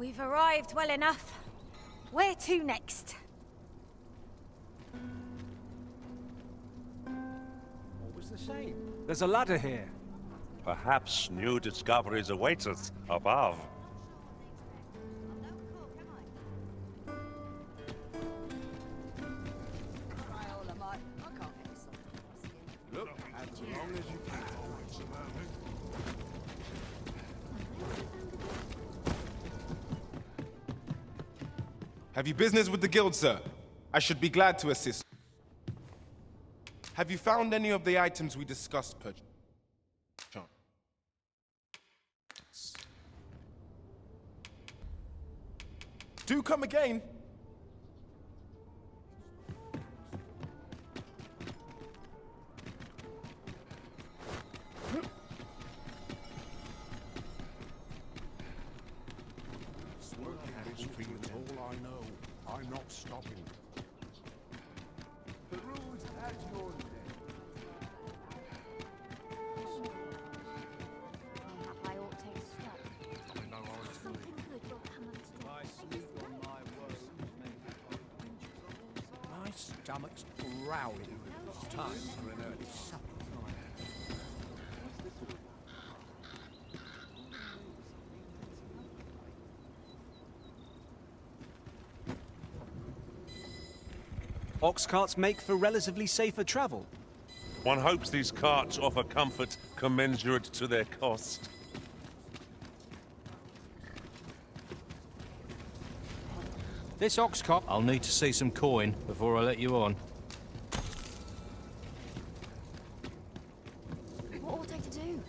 We've arrived well enough. Where to next? What was the same? There's a ladder here. Perhaps new discoveries await us above. Look, as long as you can. Have you business with the guild, sir? I should be glad to assist. Have you found any of the items we discussed, per chance? Do come again. All I know, I'm not stopping. The road has your name. I ought to take stock. I know honestly. Something good will come of today. I sleep on my woes. My stomach's growling. It's time for an early supper. Ox carts make for relatively safer travel. One hopes these carts offer comfort commensurate to their cost. This ox cart... I'll need to see some coin before I let you on. What ought I to do?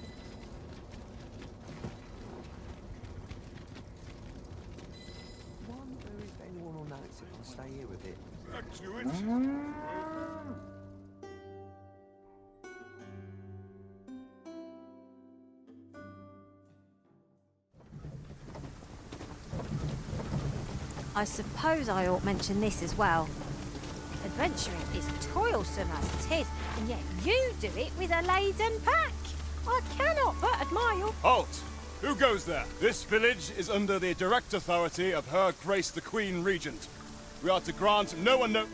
Wonder if anyone will notice if I stay here with it. I suppose I ought mention this as well. Adventuring is toilsome as 'tis, and yet you do it with a laden pack. I cannot but admire. Halt! Who goes there? This village is under the direct authority of Her Grace the Queen Regent. We are to grant no one no...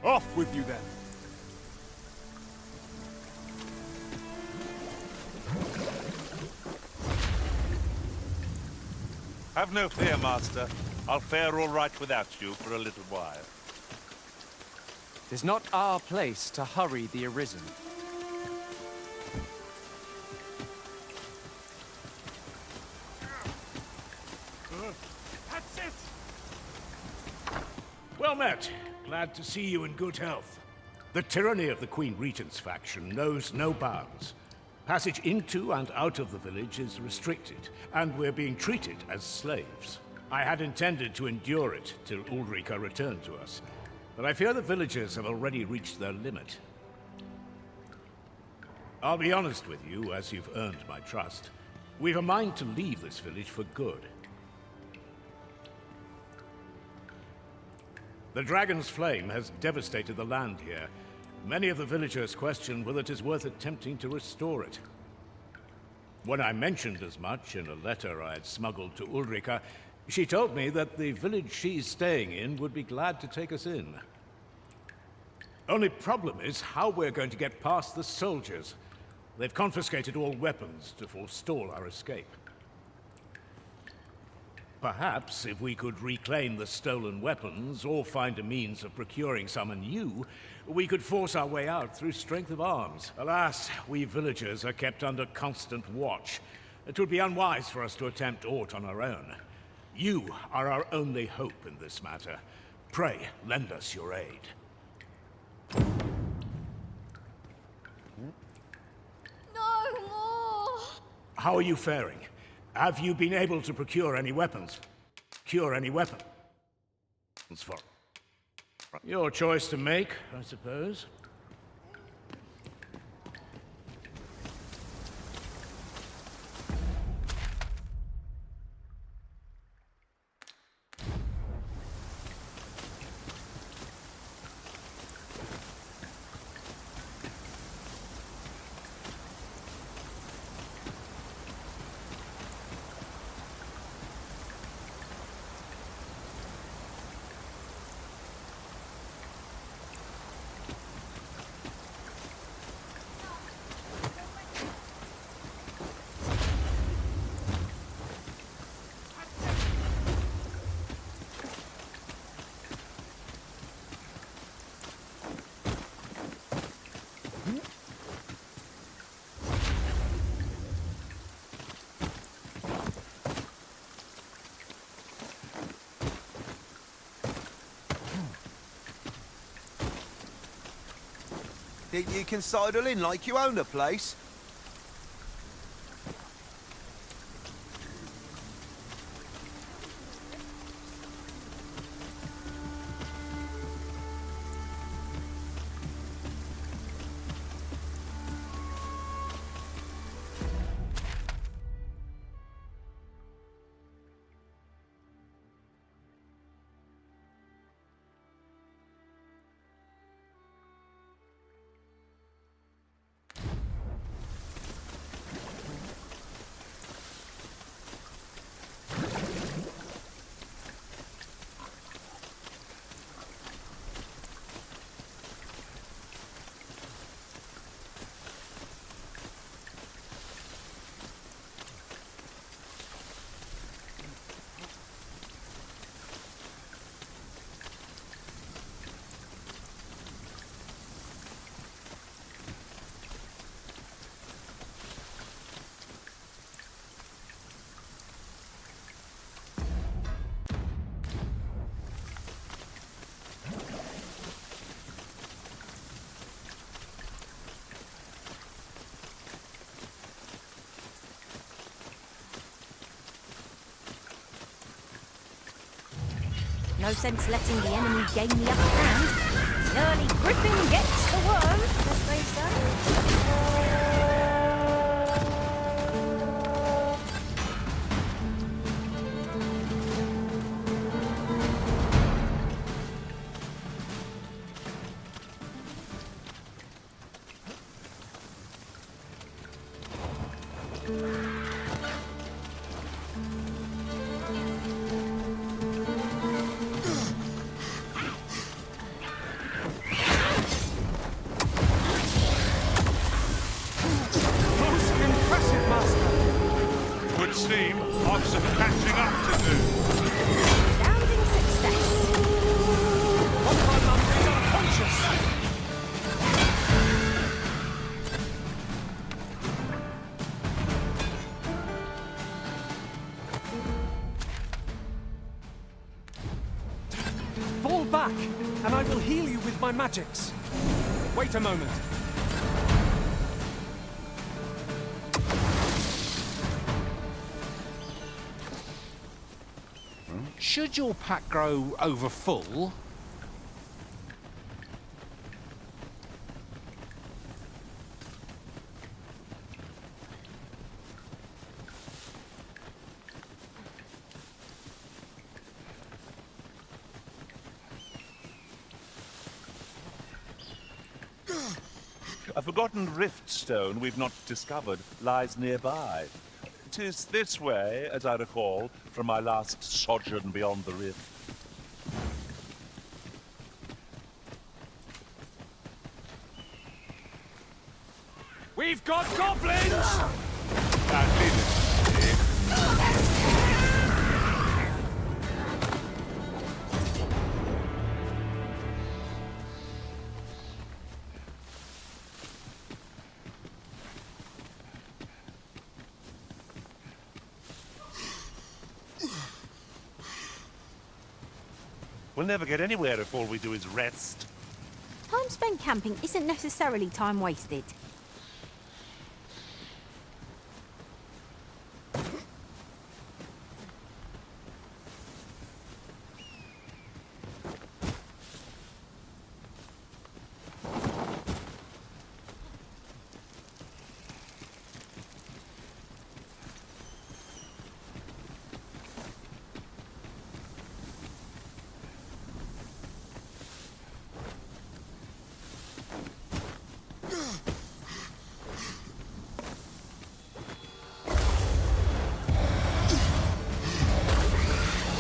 Off with you then! Have no fear, Master. I'll fare all right without you for a little while. Tis not our place to hurry the Arisen. That's it! Well met. Glad to see you in good health. The tyranny of the Queen Regent's faction knows no bounds. Passage into and out of the village is restricted, and we're being treated as slaves. I had intended to endure it till Ulrika returned to us, but I fear the villagers have already reached their limit. I'll be honest with you, as you've earned my trust. We've a mind to leave this village for good. The Dragon's Flame has devastated the land here. Many of the villagers question whether it is worth attempting to restore it. When I mentioned as much in a letter I had smuggled to Ulrika, she told me that the village she's staying in would be glad to take us in. Only problem is how we're going to get past the soldiers. They've confiscated all weapons to forestall our escape. Perhaps if we could reclaim the stolen weapons or find a means of procuring some anew, we could force our way out through strength of arms. Alas, we villagers are kept under constant watch. It would be unwise for us to attempt aught on our own. You are our only hope in this matter. Pray, lend us your aid. No more! How are you faring? Have you been able to procure any weapons? Cure any weapons for... Your choice to make, I suppose. Think you can sidle in like you own the place? No sense letting the enemy gain the upper hand. The early griffin gets the worm, as they say. Would seem I've some catching up to do. Resounding success. One of my mums is unconscious. Fall back, and I will heal you with my magics. Wait a moment. Should your pack grow over full, A forgotten rift stone we've not discovered lies nearby. 'Tis this way, as I recall, from my last sojourn beyond the rift. We've got goblins! We'll never get anywhere if all we do is rest. Time spent camping isn't necessarily time wasted.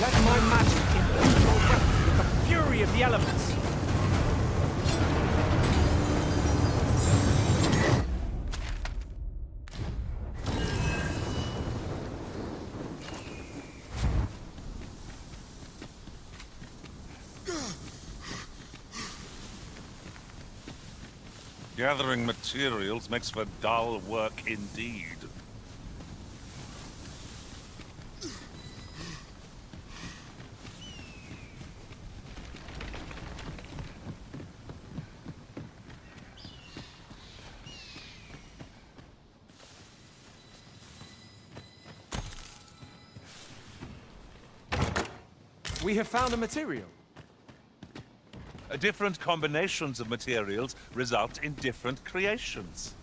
Let my magic imbue your weapon with the fury of the elements. Gathering materials makes for dull work indeed. We have found a material. Different combinations of materials result in different creations.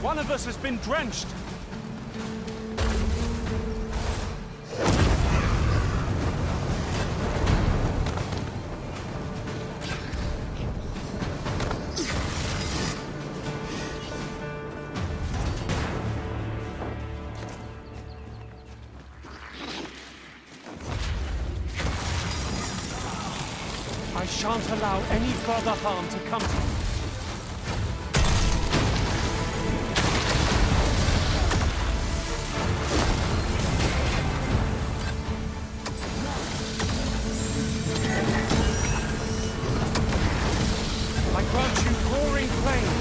One of us has been drenched. I shan't allow any further harm to come to you. I grant you roaring flame.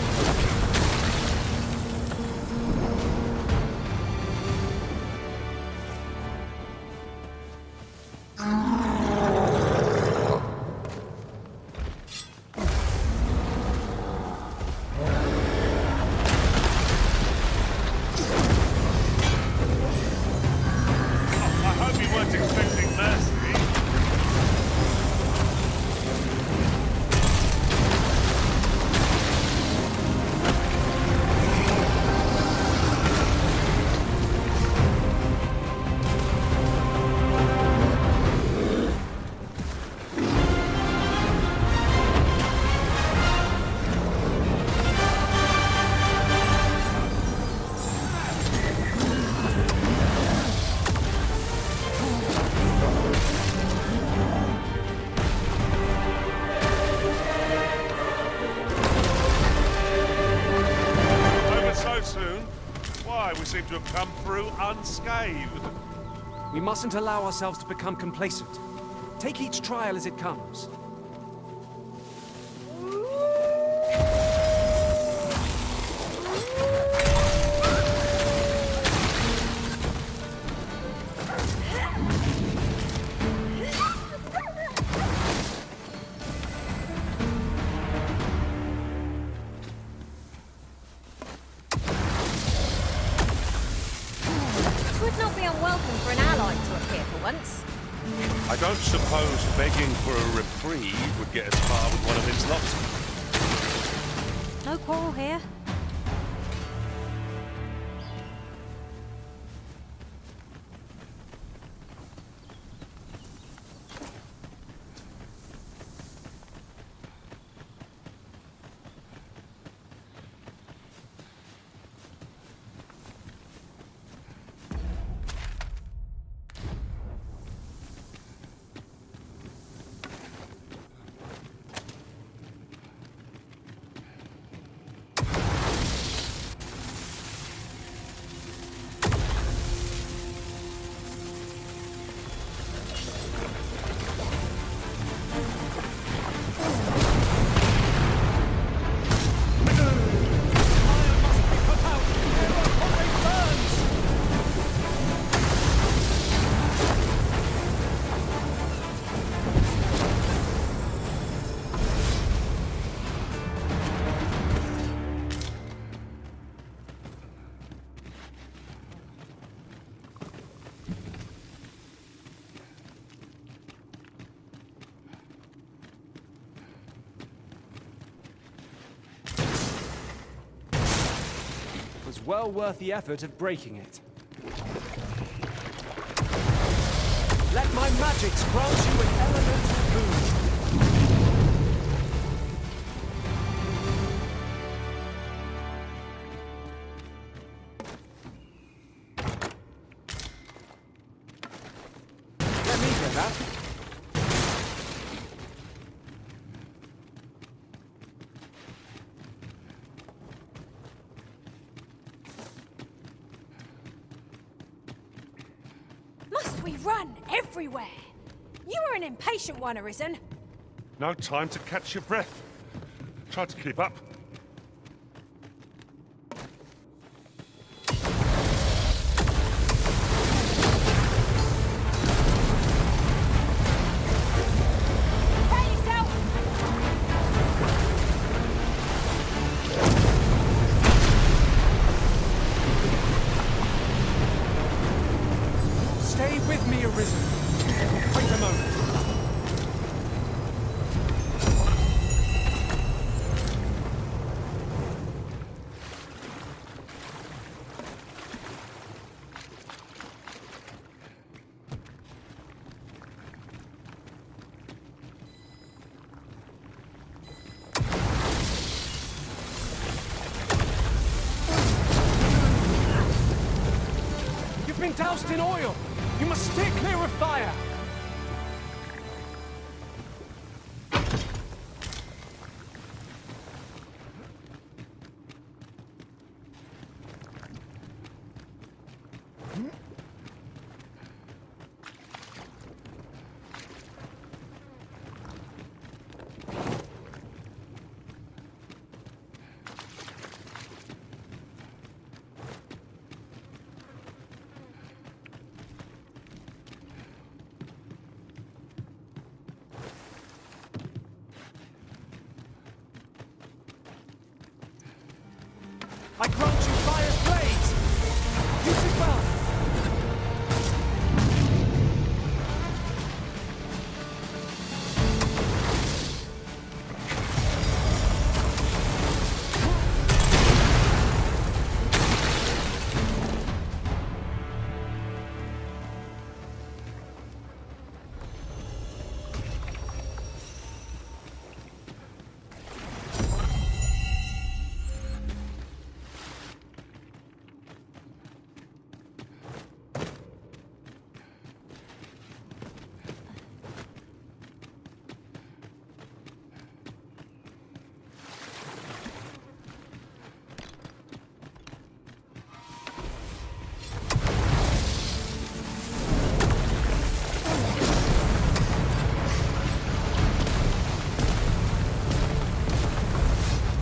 I hope you weren't expecting mercy. Over so soon? Why, we seem to have come through unscathed. We mustn't allow ourselves to become complacent. Take each trial as it comes. It would not be unwelcome for an ally to appear for once. I don't suppose begging for a reprieve would get us far with one of its lot. No quarrel here. It was well worth the effort of breaking it. Let my magics grant you an elemental boon. that. Must we run everywhere? You are an impatient one, Arisen. No time to catch your breath. Try to keep up. Prepare yourself! Stay with me, Arisen. Wait a moment. You've been doused in oil! You must steer clear of fire! I grant you fire's blaze! Use it well!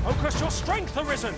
Focus your strength, Arisen!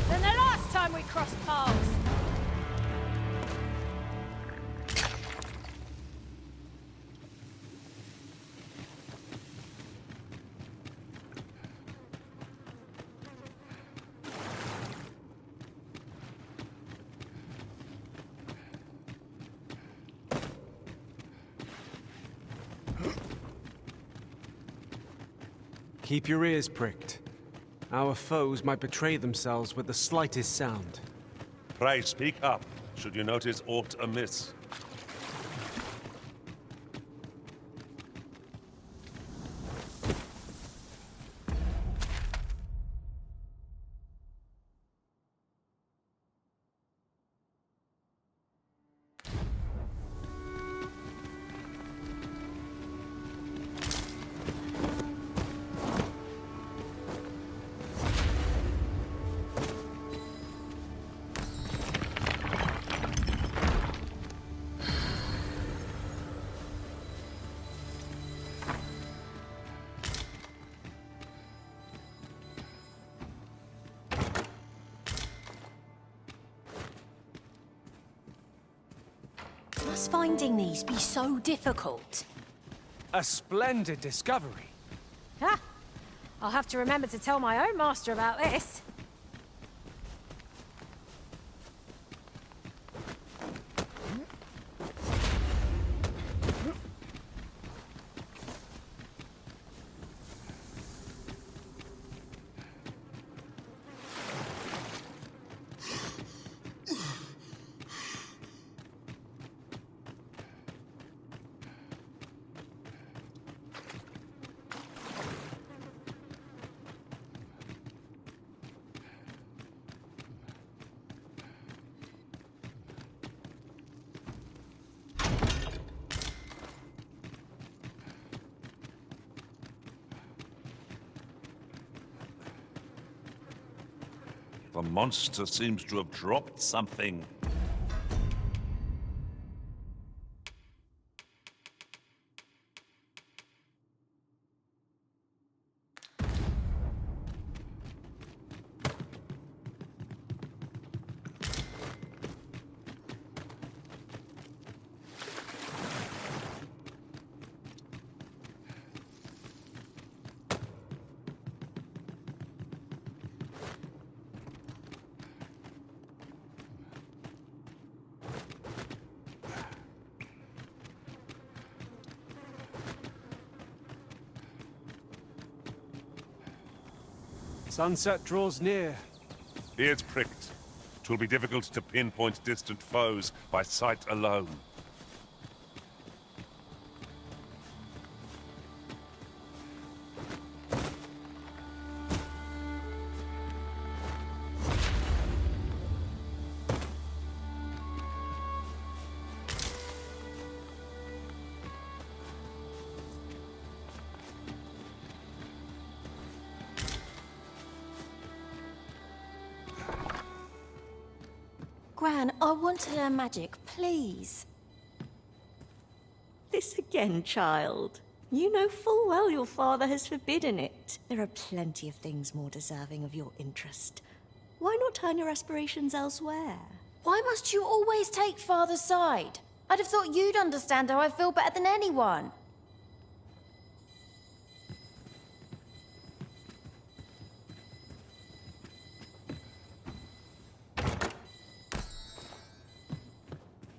Than the last time we crossed paths. Keep your ears pricked. Our foes might betray themselves with the slightest sound. Pray speak up, should you notice aught amiss. Must finding these be so difficult? A splendid discovery. Ha! I'll have to remember to tell my own master about this. The monster seems to have dropped something. Sunset draws near. Ears pricked. 'Twill be difficult to pinpoint distant foes by sight alone. Gran, I want to learn magic, please. This again, child. You know full well your father has forbidden it. There are plenty of things more deserving of your interest. Why not turn your aspirations elsewhere? Why must you always take Father's side? I'd have thought you'd understand how I feel better than anyone.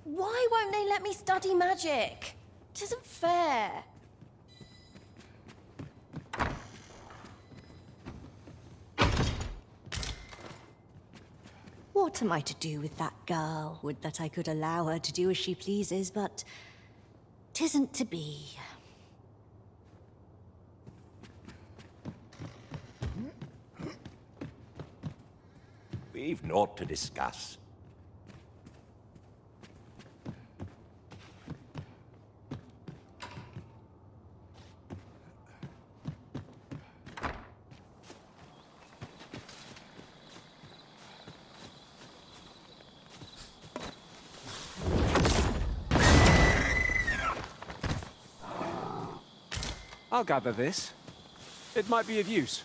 Why won't they let me study magic? It isn't fair. What am I to do with that girl? Would that I could allow her to do as she pleases, but 'tisn't to be. We've naught to discuss. I'll gather this. It might be of use.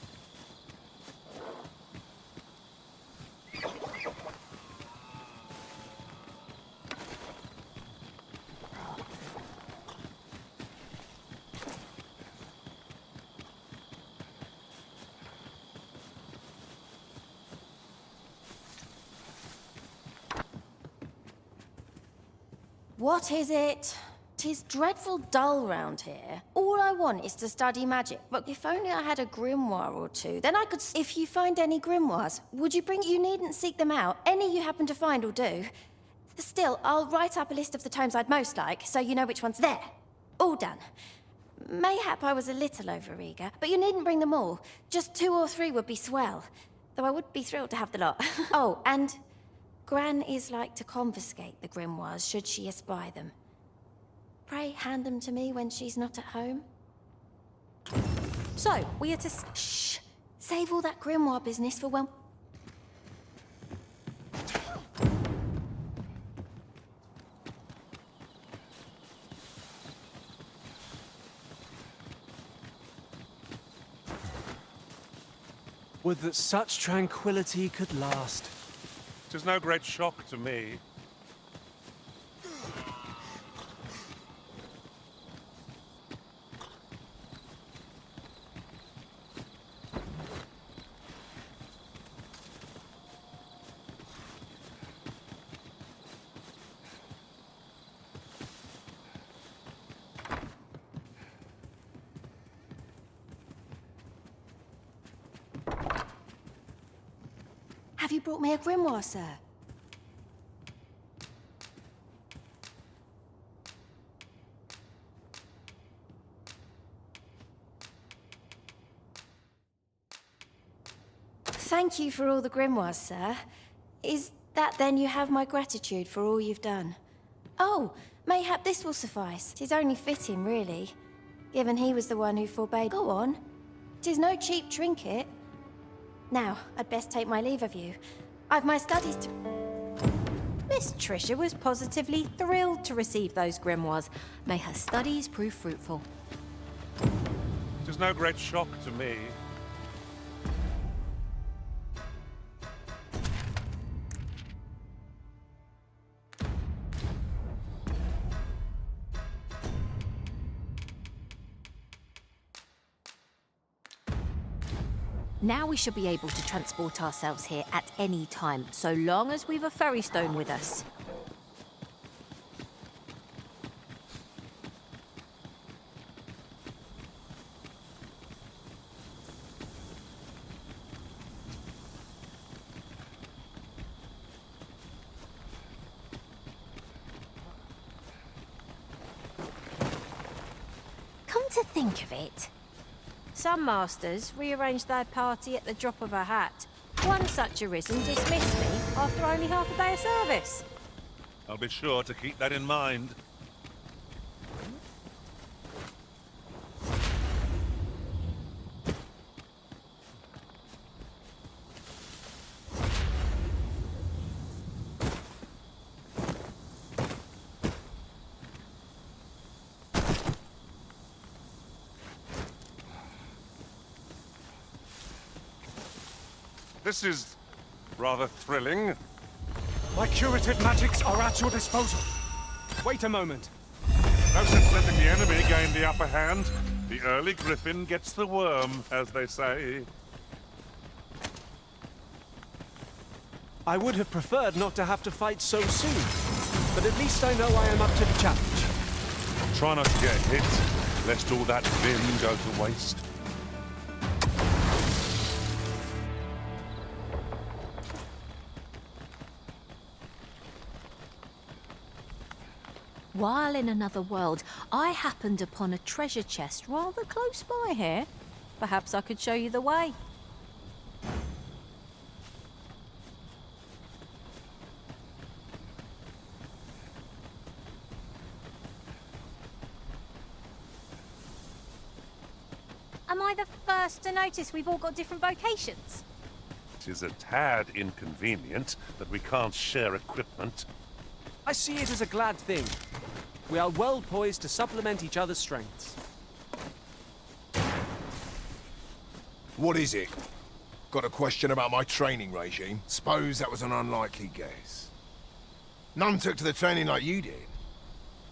What is it? 'Tis dreadful dull round here. All I want is to study magic, but if only I had a grimoire or two, then I could... If you find any grimoires, would you bring... You needn't seek them out. Any you happen to find will do. Still, I'll write up a list of the tomes I'd most like, so you know which one's there. All done. Mayhap I was a little overeager, but you needn't bring them all. Just 2 or 3 would be swell. Though I would be thrilled to have the lot. Oh, and Gran is like to confiscate the grimoires should she espy them. Pray hand them to me when she's not at home. So, we are to... Shh! Save all that grimoire business for when... Would that such tranquility could last. 'Tis no great shock to me. Have you brought me a grimoire, sir? Thank you for all the grimoires, sir. Is that then you have my gratitude for all you've done? Oh, mayhap this will suffice. 'Tis only fitting, really, given he was the one who forbade... Go on. 'Tis no cheap trinket. Now, I'd best take my leave of you. I've my studies to... Miss Tricia was positively thrilled to receive those grimoires. May her studies prove fruitful. It is no great shock to me. Now we should be able to transport ourselves here at any time, so long as we've a ferry stone with us. Come to think of it, some masters rearrange their party at the drop of a hat. One such arisen dismissed me after only half a day of service. I'll be sure to keep that in mind. This is rather thrilling. My curative magics are at your disposal. Wait a moment. No sense letting the enemy gain the upper hand. The early griffin gets the worm, as they say. I would have preferred not to have to fight so soon, but at least I know I am up to the challenge. Try not to get hit, lest all that vim go to waste. While in another world, I happened upon a treasure chest rather close by here. Perhaps I could show you the way. Am I the first to notice we've all got different vocations? It is a tad inconvenient that we can't share equipment. I see it as a glad thing. We are well poised to supplement each other's strengths. What is it? Got a question about my training regime? Suppose that was an unlikely guess. None took to the training like you did.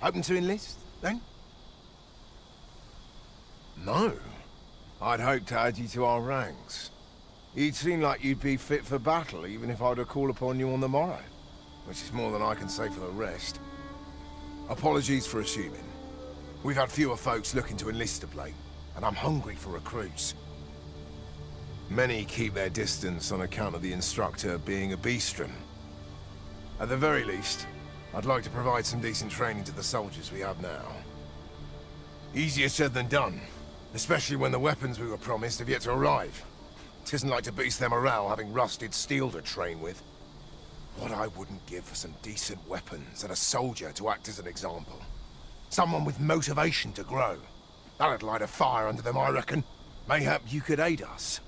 Open to enlist, then? No. I'd hoped to add you to our ranks. You'd seem like you'd be fit for battle, even if I were to call upon you on the morrow. Which is more than I can say for the rest. Apologies for assuming. We've had fewer folks looking to enlist of late, and I'm hungry for recruits. Many keep their distance on account of the instructor being a beastren. At the very least, I'd like to provide some decent training to the soldiers we have now. Easier said than done, especially when the weapons we were promised have yet to arrive. It isn't like to boost their morale having rusted steel to train with. What I wouldn't give for some decent weapons and a soldier to act as an example. Someone with motivation to grow. That'd light a fire under them, I reckon. Mayhap you could aid us.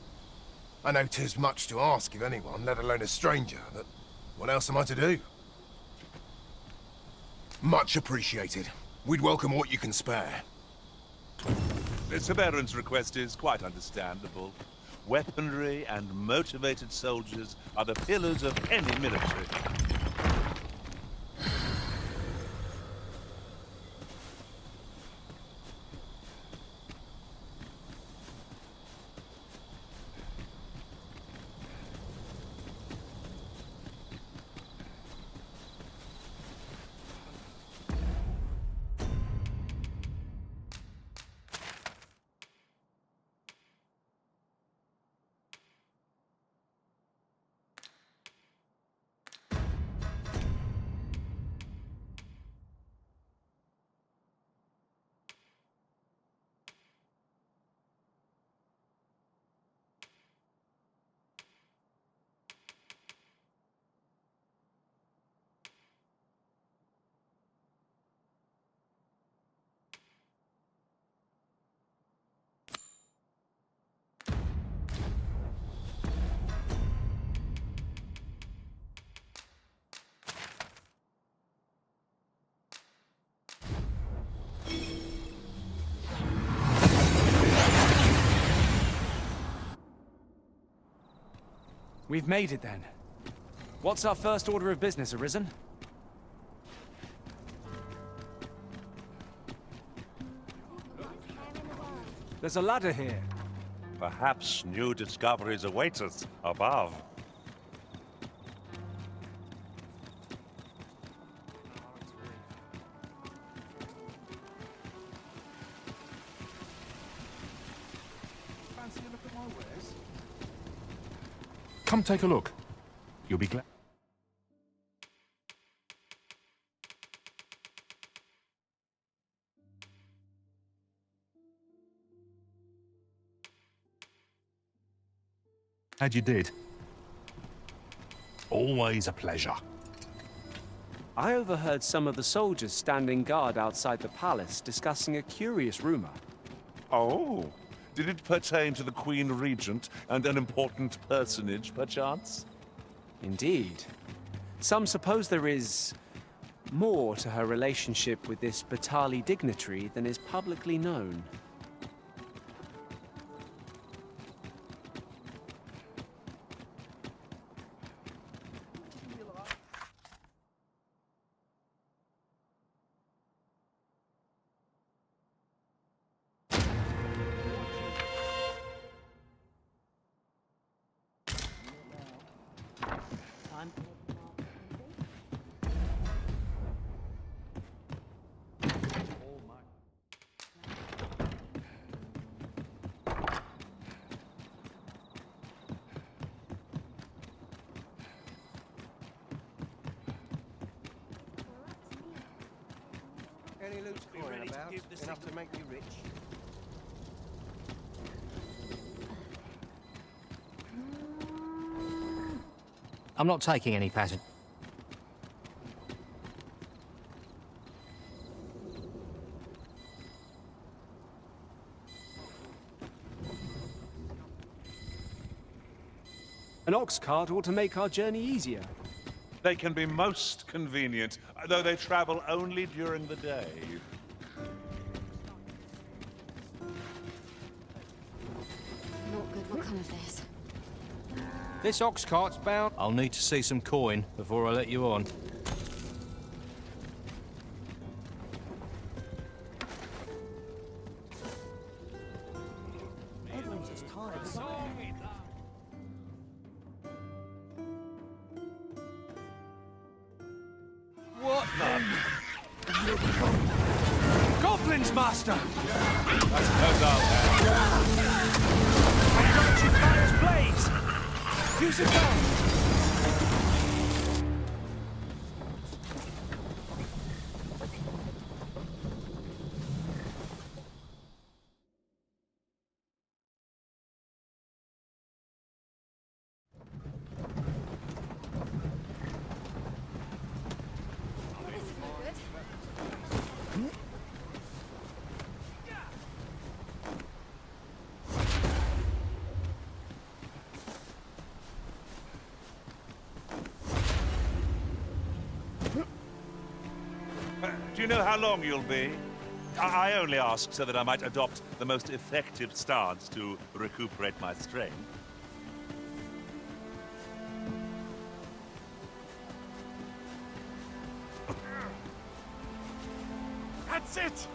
I know 'tis much to ask of anyone, let alone a stranger, but what else am I to do? Much appreciated. We'd welcome what you can spare. Sir Baron's request is quite understandable. Weaponry and motivated soldiers are the pillars of any military. We've made it then. What's our first order of business, Arisen? There's a ladder here. Perhaps new discoveries await us above. Fancy a look at my wares? Come take a look. You'll be glad. Glad you did. Always a pleasure. I overheard some of the soldiers standing guard outside the palace discussing a curious rumor. Oh, did it pertain to the Queen Regent and an important personage, perchance? Indeed. Some suppose there is more to her relationship with this Batali dignitary than is publicly known. Any loose coin about? Enough to make you rich? I'm not taking any pattern. An ox cart ought to make our journey easier. They can be most convenient, though they travel only during the day. Not good. What kind of this? This ox cart's bound. I'll need to see some coin before I let you on. Everyone's just tired. What the? Goblins, Master! I suppose I'll Fire's blaze! Use it down! Do you know how long you'll be? I only ask so that I might adopt the most effective stance to recuperate my strength. That's it!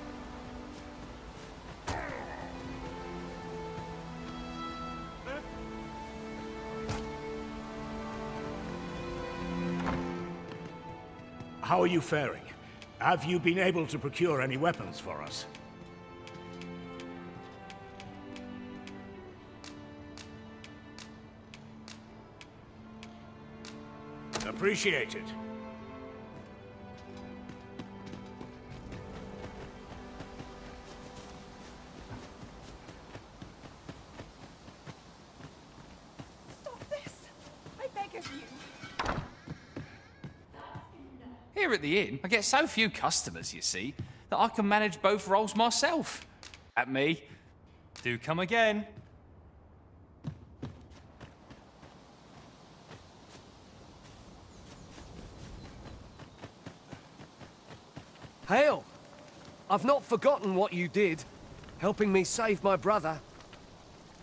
How are you faring? Have you been able to procure any weapons for us? Appreciated. Stop this! I beg of you. Here at the inn, I get so few customers, you see, that I can manage both roles myself. At me. Do come again. Hail! I've not forgotten what you did, helping me save my brother.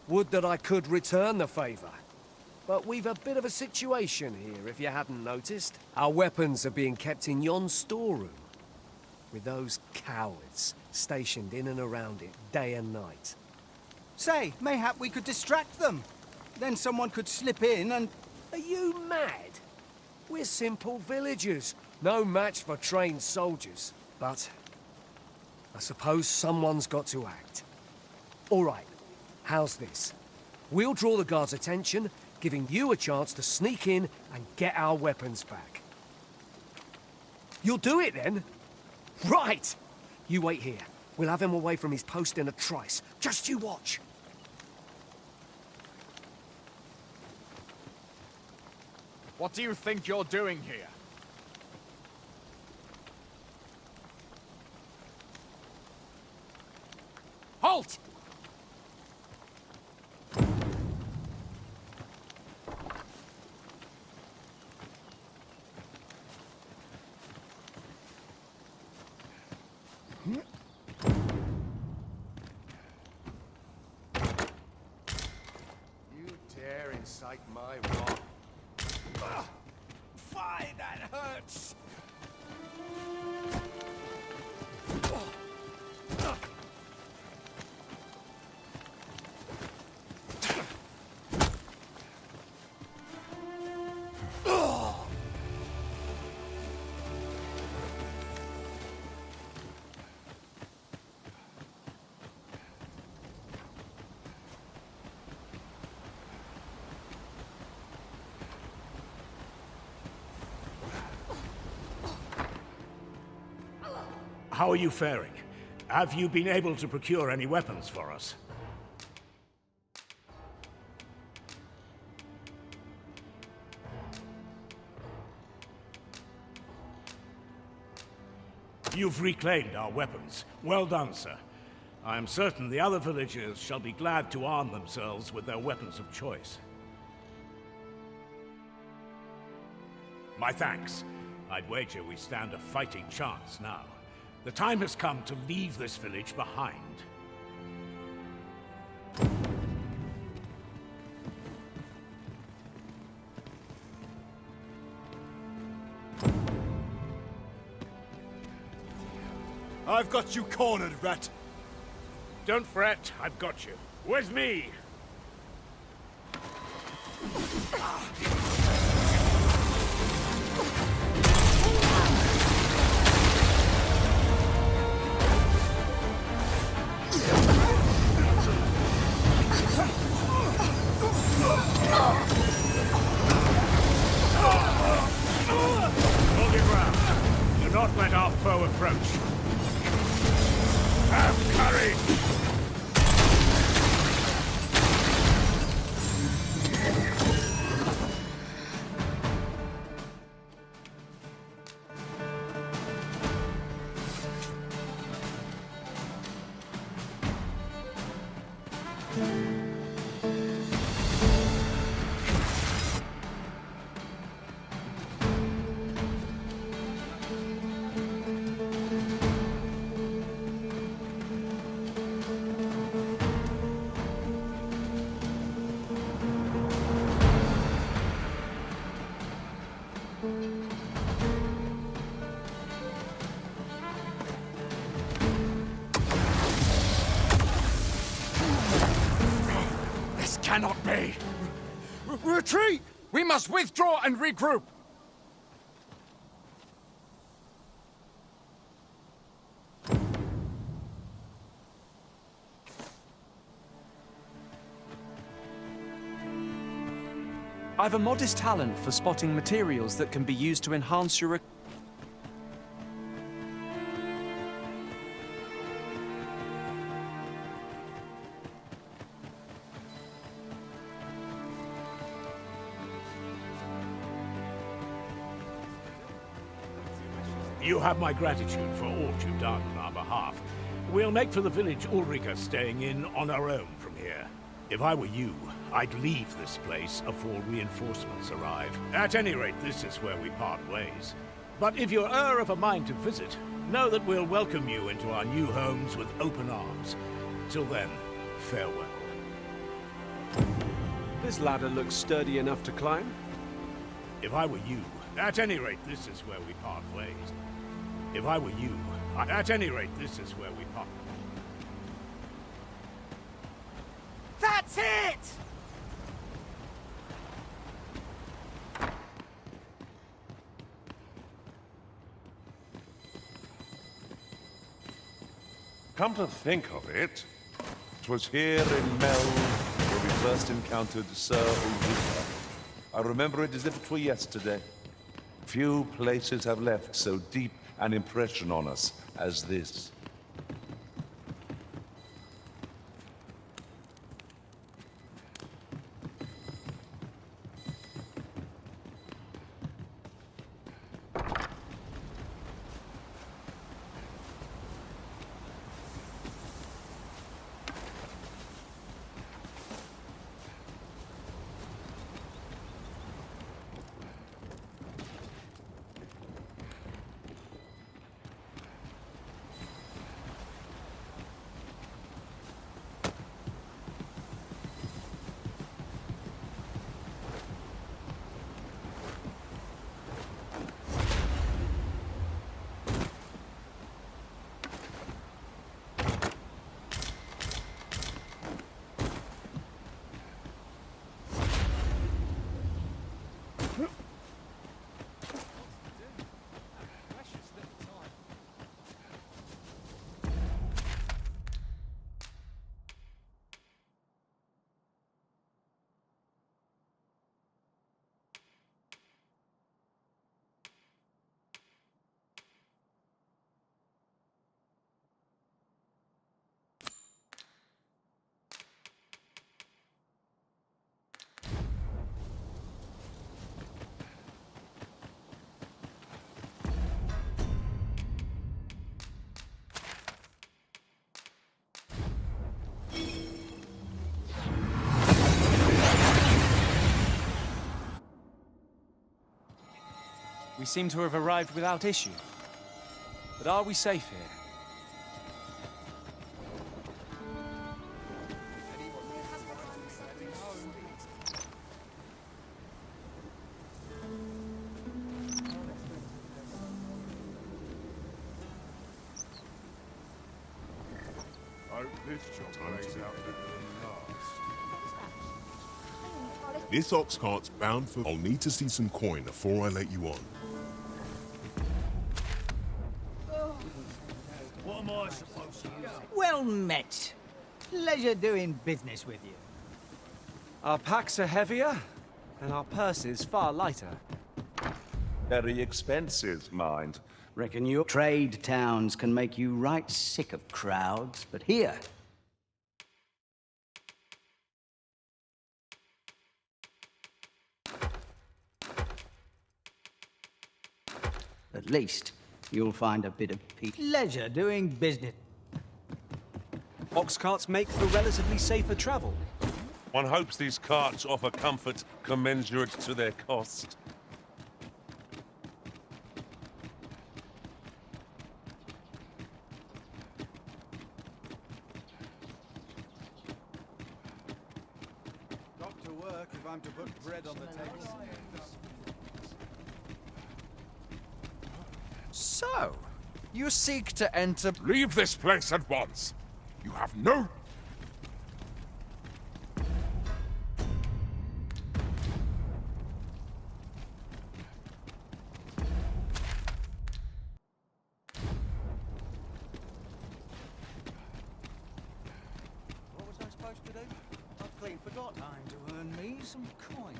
Would that I could return the favor. but we've a bit of a situation here, if you hadn't noticed. Our weapons are being kept in yon storeroom, with those cowards stationed in and around it day and night. Say, mayhap we could distract them. Then someone could slip in and... Are you mad? We're simple villagers, no match for trained soldiers. But I suppose someone's got to act. All right, how's this? We'll draw the guards' attention, giving you a chance to sneak in and get our weapons back. You'll do it then? Right! You wait here. We'll have him away from his post in a trice. Just you watch. What do you think you're doing here? Halt! You dare incite my wrath? Fie, that hurts! How are you faring? Have you been able to procure any weapons for us? You've reclaimed our weapons. Well done, sir. I am certain the other villagers shall be glad to arm themselves with their weapons of choice. My thanks. I'd wager we stand a fighting chance now. The time has come to leave this village behind. I've got you cornered, rat. Don't fret, I've got you. With me! Hold your ground. Do not let our foe approach. Have courage! This cannot be! Retreat! We must withdraw and regroup! I've a modest talent for spotting materials that can be used to enhance your... You have my gratitude for all you've done on our behalf. We'll make for the village Ulrika staying in on our own from here. If I were you, I'd leave this place afore reinforcements arrive. At any rate, this is where we part ways. But if you're of a mind to visit, know that we'll welcome you into our new homes with open arms. Till then, farewell. This ladder looks sturdy enough to climb. If I were you, at any rate, this is where we part ways. If I were you, at any rate, this is where we part. That's it! Come to think of it, 'twas here in Mel where we first encountered Sir Ulrika. I remember it as if it were yesterday. Few places have left so deep an impression on us as this. We seem to have arrived without issue. But are we safe here? This ox cart's bound for... I'll need to see some coin before I let you on. What am I supposed to do? Well met. Pleasure doing business with you. Our packs are heavier, and our purses far lighter. Very expensive, mind. Reckon your trade towns can make you right sick of crowds, but here... At least, you'll find a bit of peace. Pleasure doing business. Ox carts make for relatively safer travel. One hopes these carts offer comfort commensurate to their cost. Got to work if I'm to put bread on the table. So, you seek to enter... Leave this place at once! You have no... What was I supposed to do? I've clean forgot. Time to earn me some coin.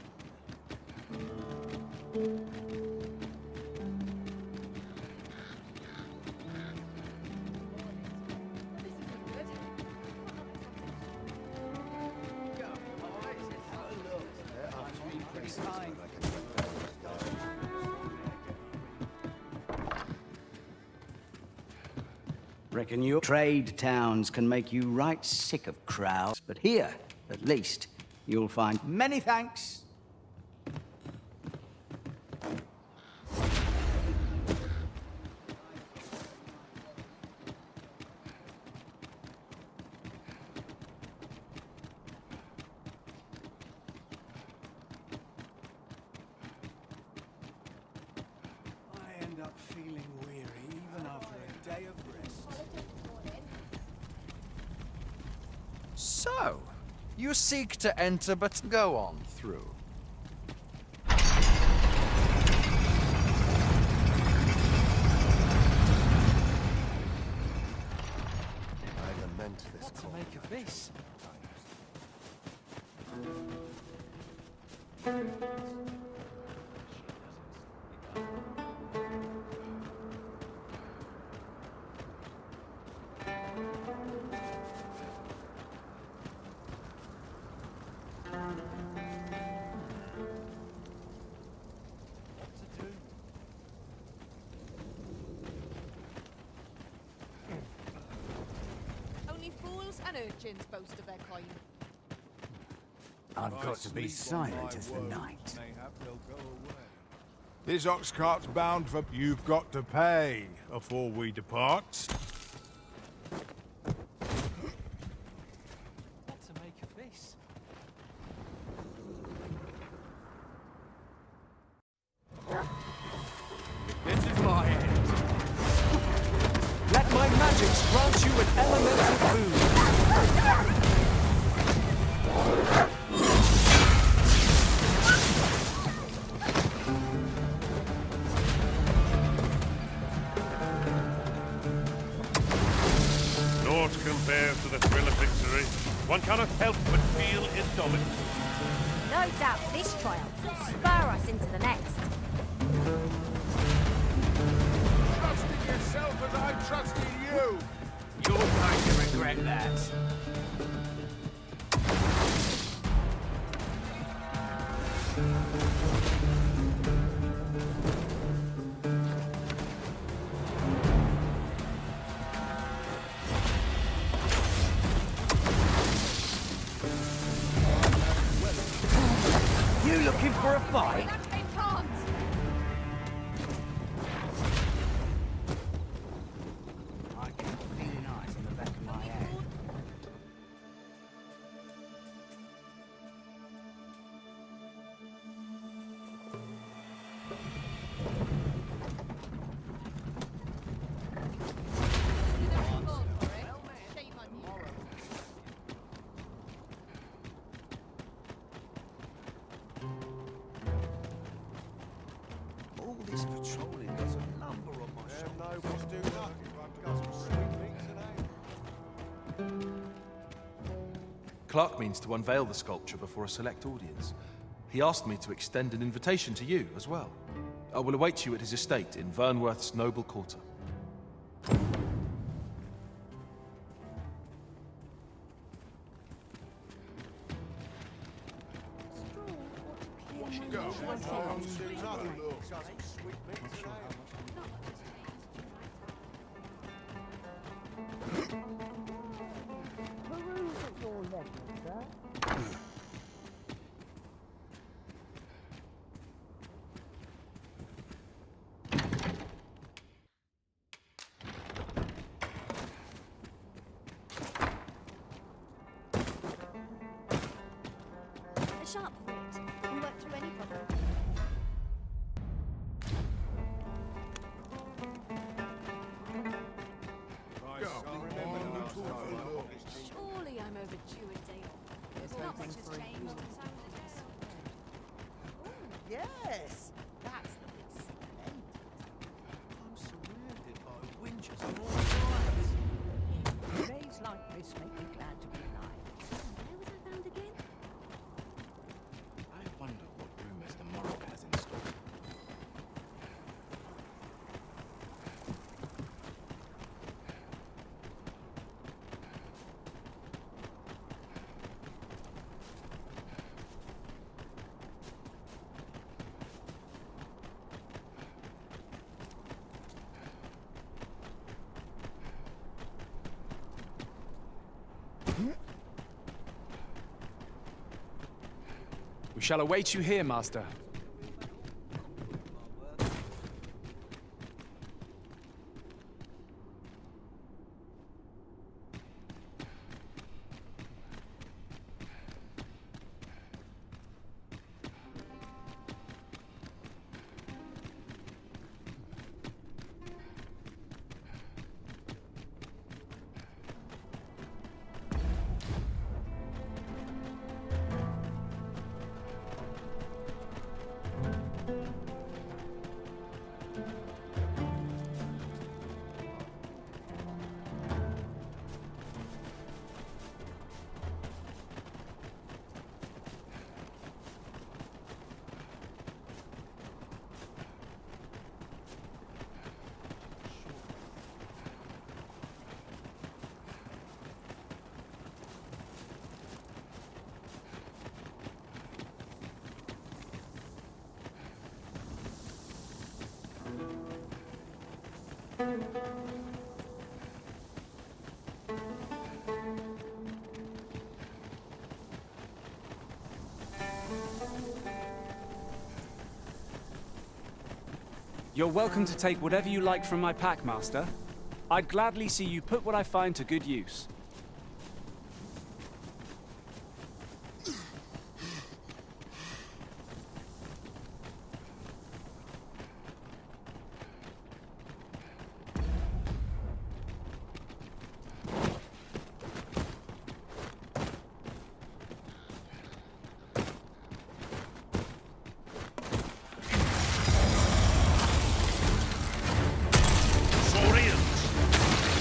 Reckon your trade towns can make you right sick of crowds, but here, at least, you'll find many thanks. So, you seek to enter, but go on through. I lament this What to make of this? Only fools and urchins boast of their coin. I've got to be silent as the night. This ox cart's bound for... You've got to pay afore we depart. What to make of this? This is my end. Let my magics grant you an elemental boon. Naught compares to the thrill of victory. One cannot help but feel indomitable. No doubt this trial will spur us into the next. Trust in yourself as I trust in you. You're going to regret that. You looking for a fight? I can feel eyes on the back of my head. All this patrolling does a number on my shoulders. Nobles do nothing but guzzle sweetmeats and ale. Clark means to unveil the sculpture before a select audience. He asked me to extend an invitation to you as well. I will await you at his estate in Vernworth's noble quarter. A sharp wit. You work through any problem. Surely I'm overdue a day off. There's not much has changed. Yes, that's the bit splendid. I'm surrounded by winches on all sides. Days like this make me glad to be alive. Where was I found again? I wonder what rumors the Morrow has in store. We shall await you here, Master. You're welcome to take whatever you like from my pack, Master. I'd gladly see you put what I find to good use.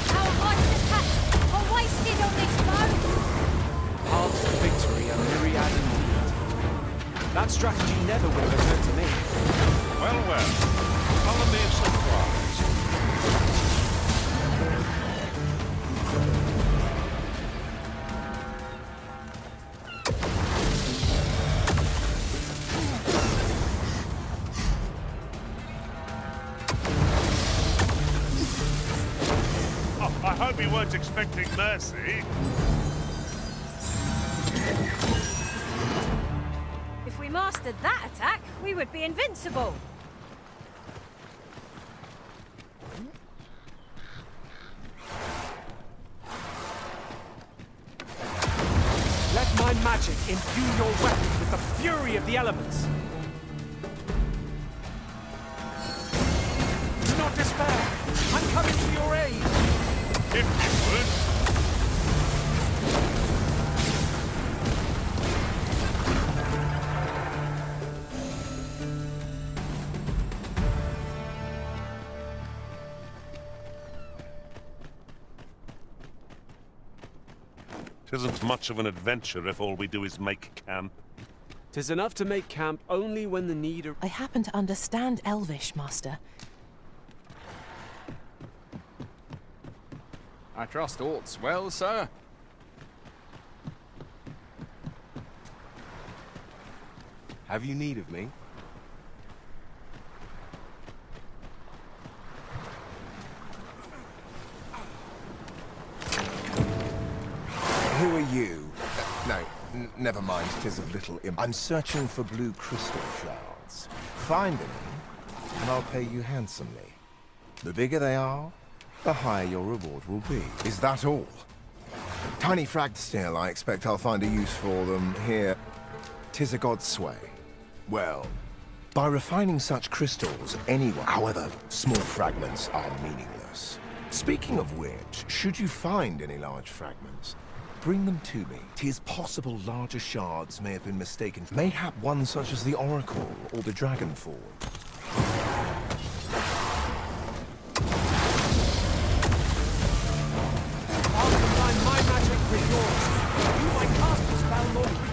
Our ice attacks are wasted on this boat. Paths to victory are myriad indeed. That strategy never would have occurred to me. Well, well. Follow me a surprise. Oh, I hope you weren't expecting mercy. If we mastered that attack, we would be invincible. Let my magic imbue your weapon with the fury of the elements. Do not despair. I'm coming to your aid. If you would. Tisn't much of an adventure if all we do is make camp. 'Tis enough to make camp only when the need I happen to understand Elvish, Master. I trust aught's well, sir. Have you need of me? Who are you? No, never mind, 'tis of little imp. I'm searching for blue crystal shards. Find them, and I'll pay you handsomely. The bigger they are, the higher your reward will be. Is that all? Tiny fragged still, I expect I'll find a use for them here. 'Tis a god's sway. Well, by refining such crystals, anyone, however small fragments, are meaningless. Speaking of which, should you find any large fragments, bring them to me. 'Tis possible larger shards may have been mistaken. Mayhap one such as the Oracle or the Dragon Form. I'll combine my magic with yours. You might cast the spell more quickly.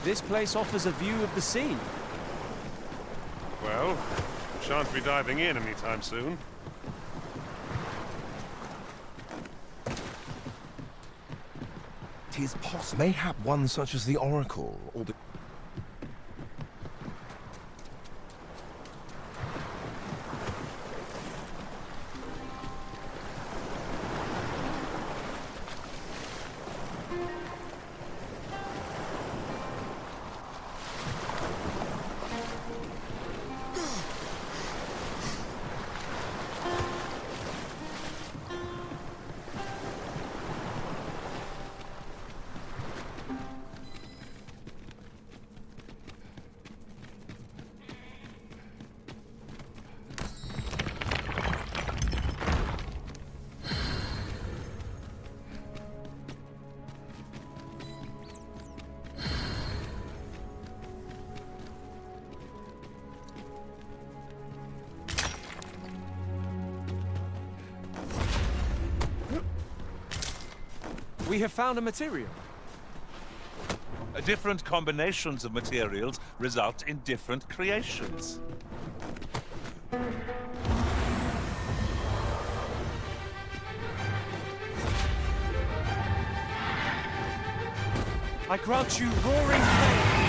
This place offers a view of the sea. Well, shan't be diving in anytime soon. Tis possible. Mayhap one such as the Oracle or the... We have found a material. Different combinations of materials result in different creations. I grant you roaring flame.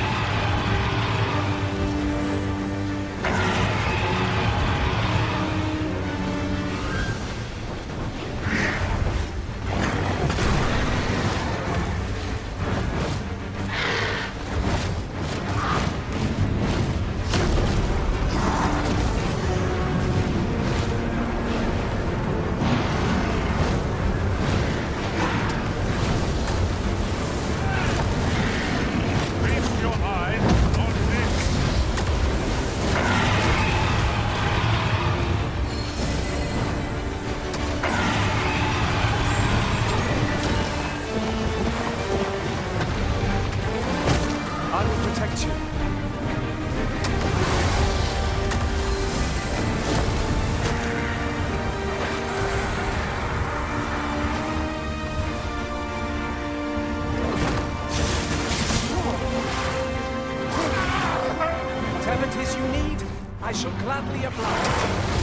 Whatever it is you need, I shall gladly oblige.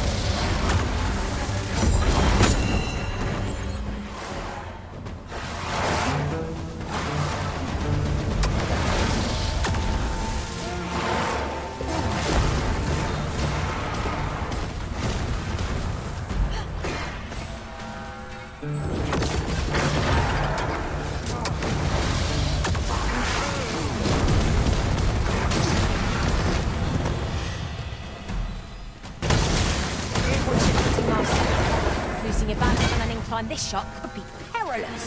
Losing your balance on an incline this shot could be perilous.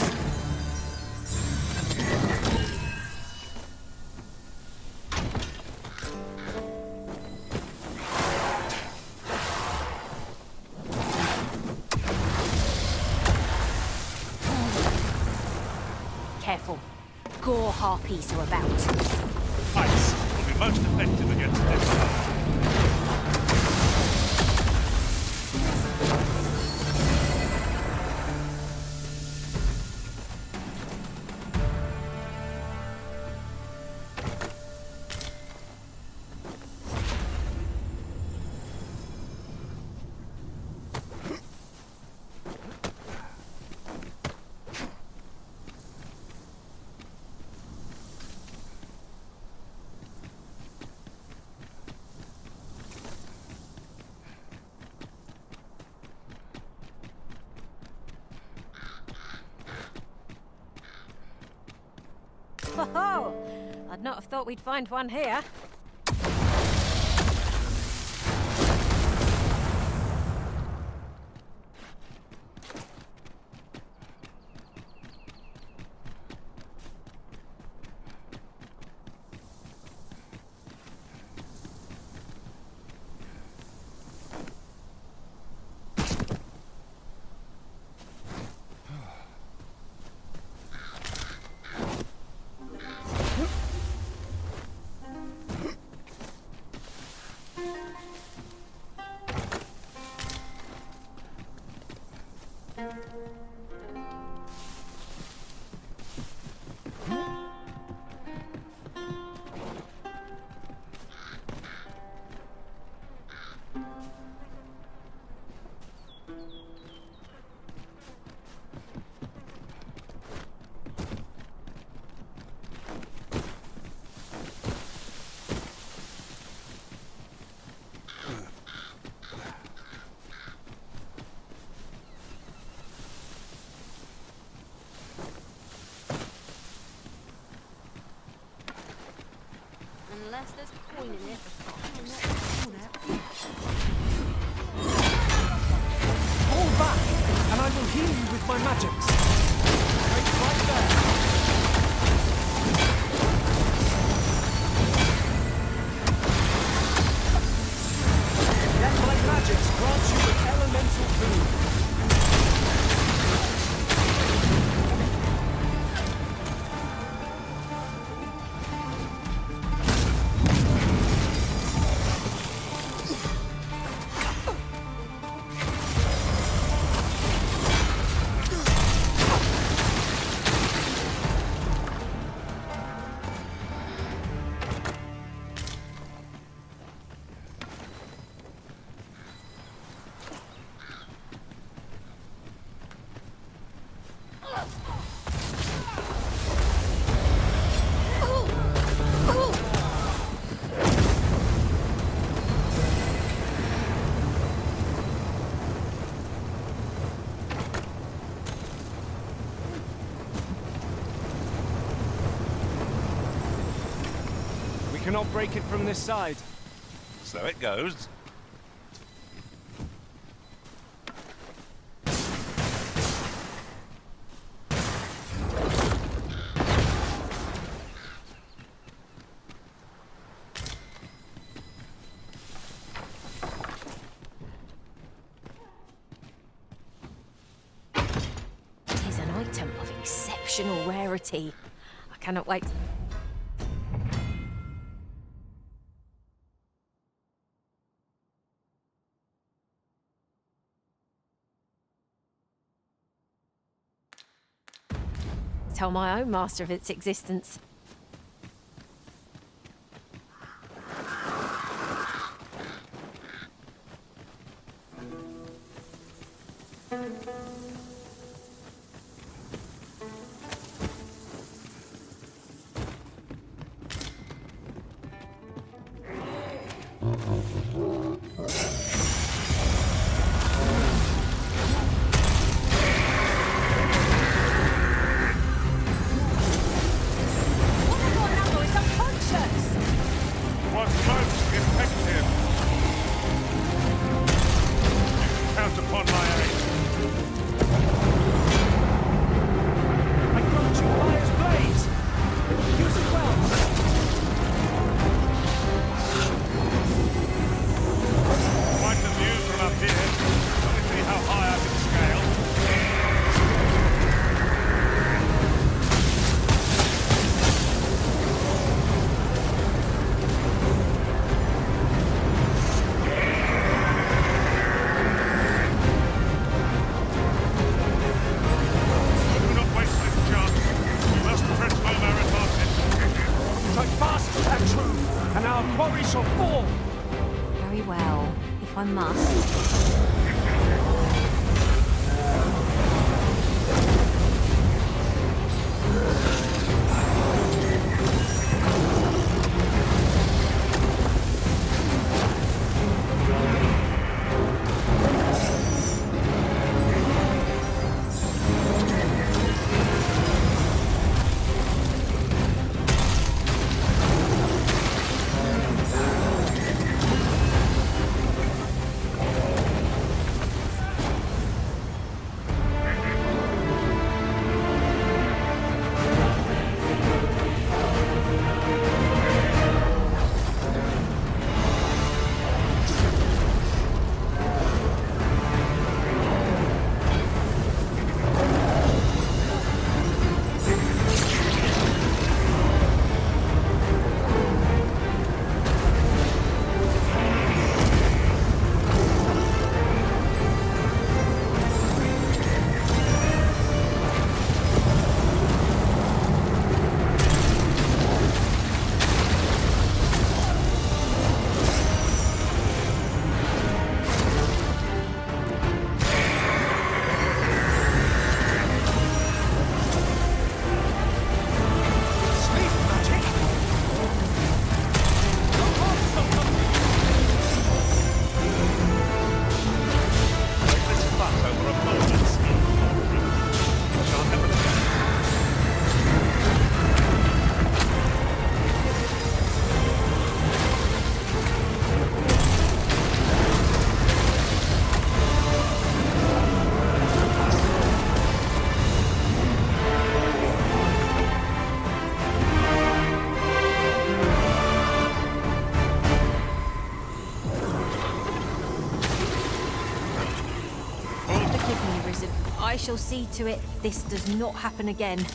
Careful. Gore harpies are about. Ice will be most effective against this. Oh, I'd not have thought we'd find one here. Unless there's a coin in it. Fall back, and I will heal you with my magics. Wait right there. Let my magics grant you an elemental boon. cannot break it from this side. So it goes. Tis an item of exceptional rarity. I cannot wait. Tell my own master of its existence. Was most effective. Count upon my aid. I grant you fire's blaze! Use it well! Quite the view from up here. Let me see how high I can scale. Do not waste this chance. We must press home our advantage. Strike fast to that truth, and our quarry shall fall! Very well, if I must. I shall see to it this does not happen again.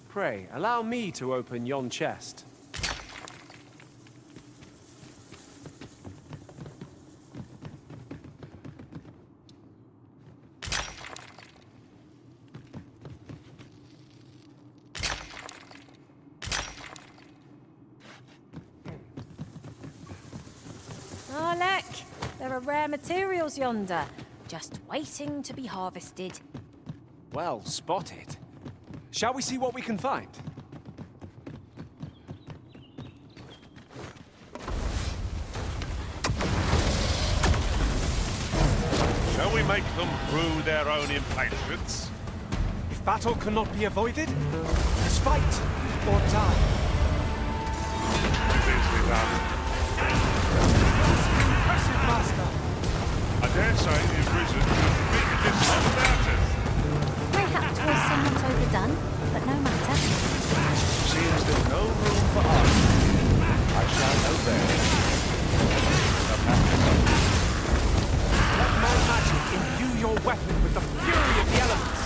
Pray, allow me to open yon chest. Ah, look! There are rare materials yonder, just waiting to be harvested. Well spotted. Shall we see what we can find? make them rue their own impatience. If battle cannot be avoided, let's fight or die. It is without. Impressive, Master. I dare say the risen could be this much about it. Mayhap 'twas somewhat overdone, but no matter. Seems there's no room for argument, I shall obey. Let my magic imbue your weapon with the fury of the elements.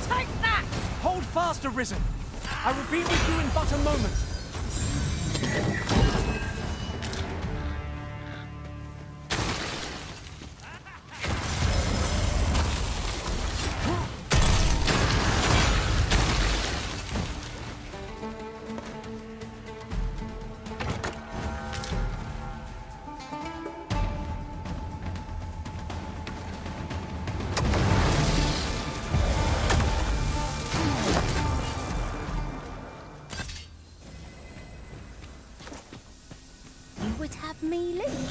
Take that! Hold fast, Arisen. I will be with you in but a moment. You would have me lead.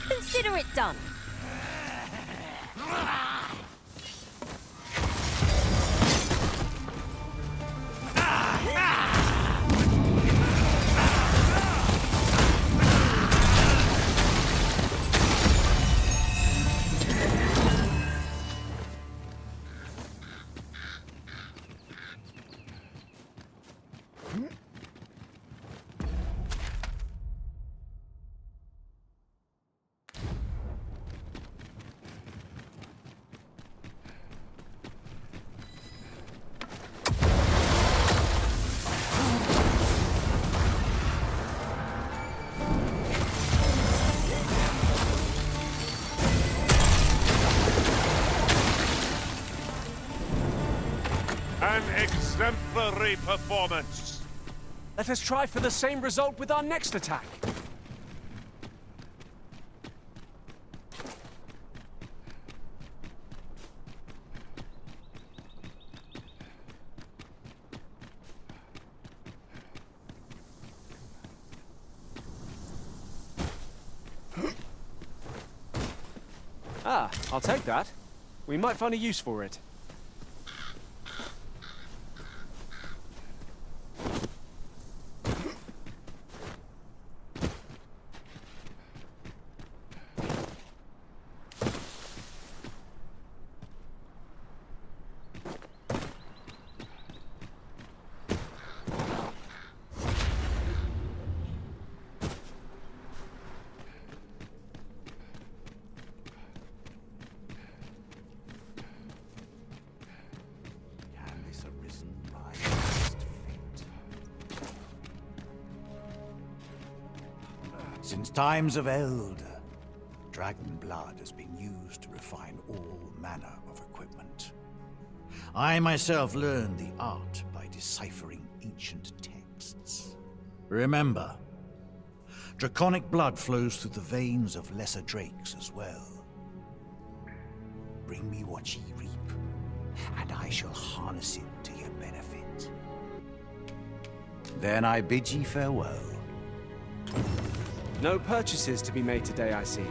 Consider it done. An exemplary performance. Let us try for the same result with our next attack. Ah, I'll take that. We might find a use for it. Since times of eld, dragon blood has been used to refine all manner of equipment. I myself learned the art by deciphering ancient texts. Remember, draconic blood flows through the veins of lesser drakes as well. Bring me what ye reap, and I shall harness it to your benefit. Then I bid ye farewell. No purchases to be made today, I see.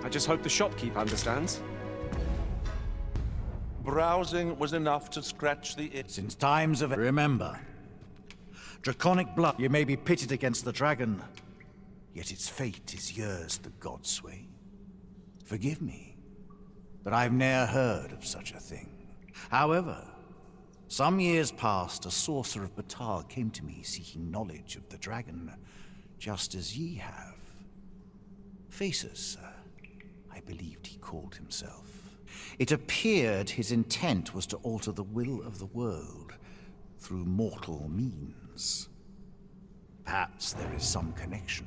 I just hope the shopkeep understands. Browsing was enough to scratch the itch. Since times of... Remember, draconic blood, you may be pitted against the dragon, yet its fate is yours the gods sway. Forgive me, but I've ne'er heard of such a thing. However, some years past, a sorcerer of Batal came to me seeking knowledge of the dragon, just as ye have. Faces, sir, I believed he called himself. It appeared his intent was to alter the will of the world through mortal means. Perhaps there is some connection.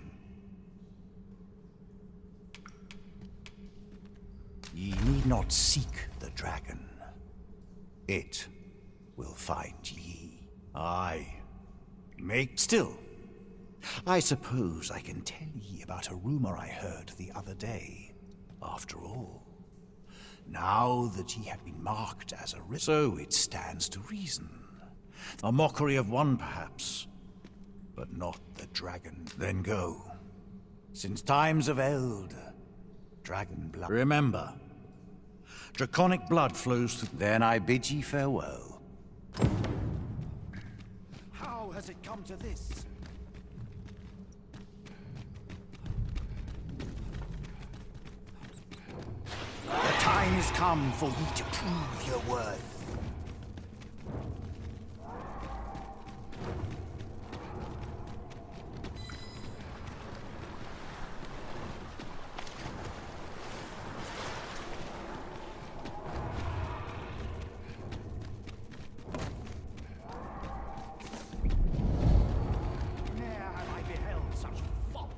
Ye need not seek the dragon. It will find ye. Aye. Make still. I suppose I can tell ye about a rumor I heard the other day. After all, now that ye have been marked as a so it stands to reason. A mockery of one, perhaps, but not the dragon. Then go. Since times of eld, dragon blood. Remember, draconic blood flows through. Then I bid ye farewell. How has it come to this? The time has come for ye to prove your worth. Ne'er have I beheld such folly.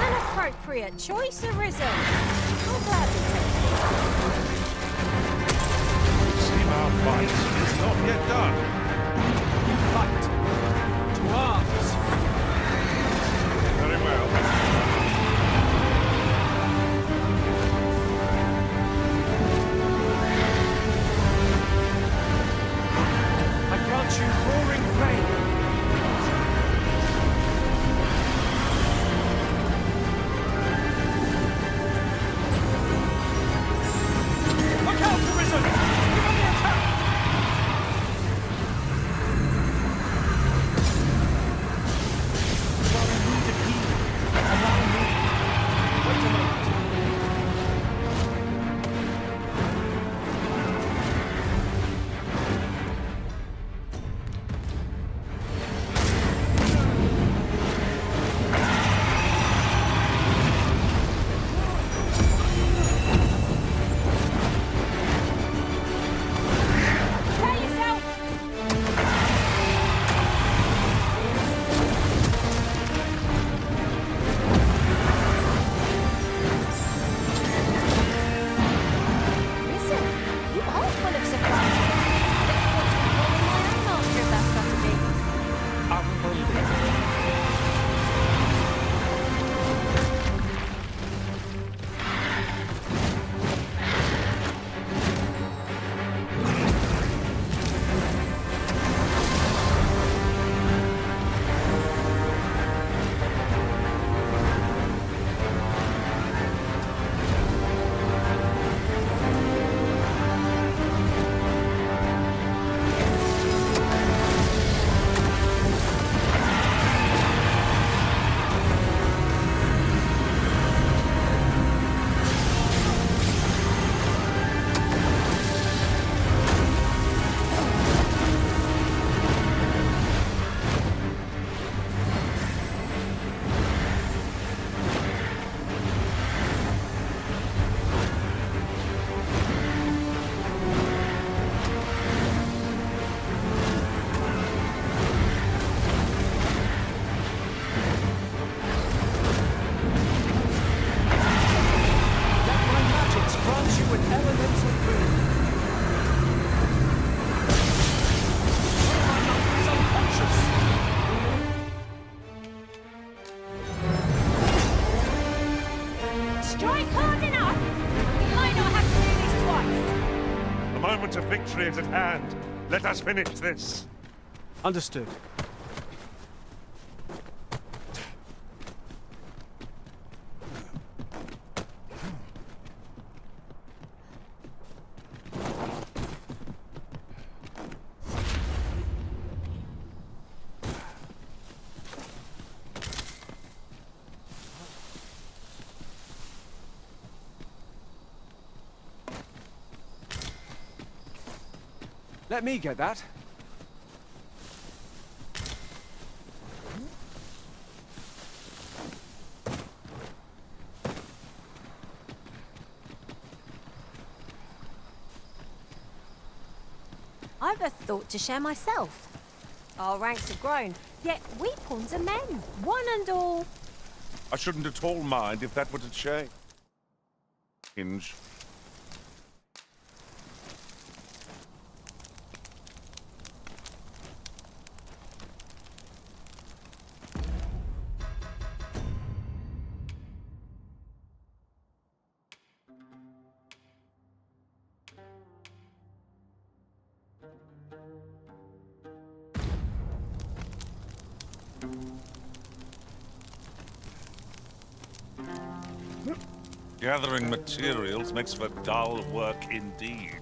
An appropriate choice arisen. I'll gladly take See our fight is not yet done. Fight! To arms! Very well. I grant you roaring flame! Look out, Arisen! Give up the attack! You are in need of healing. Allow me. Wait a moment. Prepare yourself! Listen, you are full of surprises. I bet you want to be calling my own master if that's got to be. Let my magics grant you an elemental boon. My knight is unconscious. Strike hard enough! You might not have to do this twice. The moment of victory is at hand. Let us finish this. Understood. Let me get that. I've a thought to share myself. Our ranks have grown, yet we pawns are men, one and all. I shouldn't at all mind if that were to change. Gathering materials makes for dull work indeed.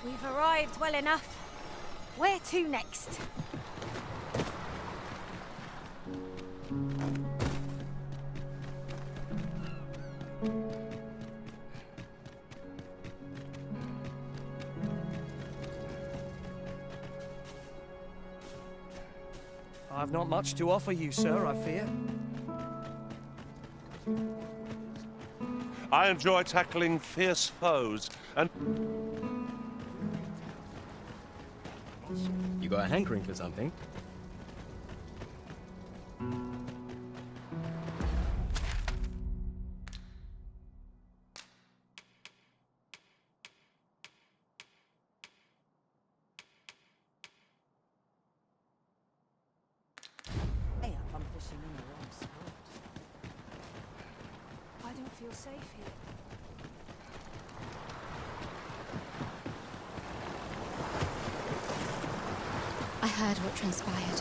We've arrived well enough. Where to next? I've not much to offer you, sir, I fear. I enjoy tackling fierce foes, and... You got a hankering for something? Hey, I'm fishing in the wrong spot. I don't feel safe here. I heard what transpired.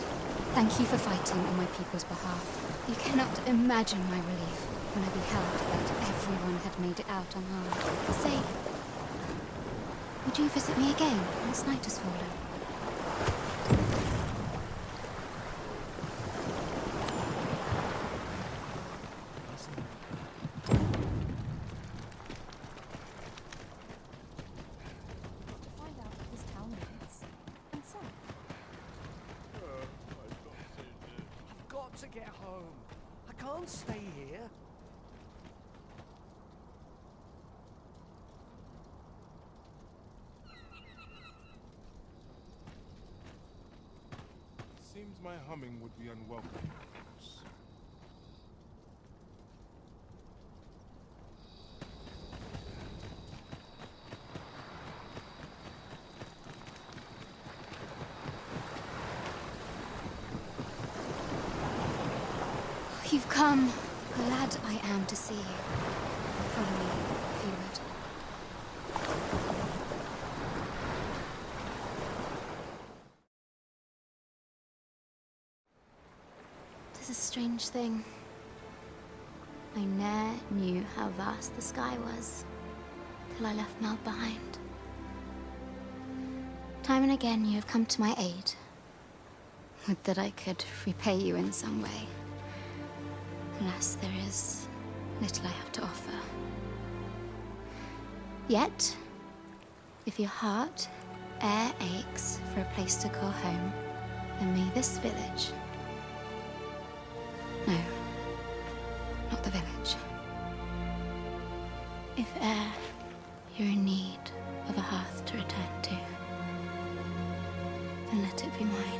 Thank you for fighting on my people's behalf. You cannot imagine my relief when I beheld that everyone had made it out unharmed. Say, would you visit me again once night has fallen? I've got to get home. I can't stay here. Seems my humming would be unwelcome. You've come. Glad I am to see you. Follow me, if you would. Tis a strange thing. I ne'er knew how vast the sky was, till I left Mel behind. Time and again you have come to my aid. Would that I could repay you in some way. Alas, there is little I have to offer. Yet, if your heart e'er aches for a place to call home, then may this village... No, not the village. If e'er you're in need of a hearth to return to, then let it be mine.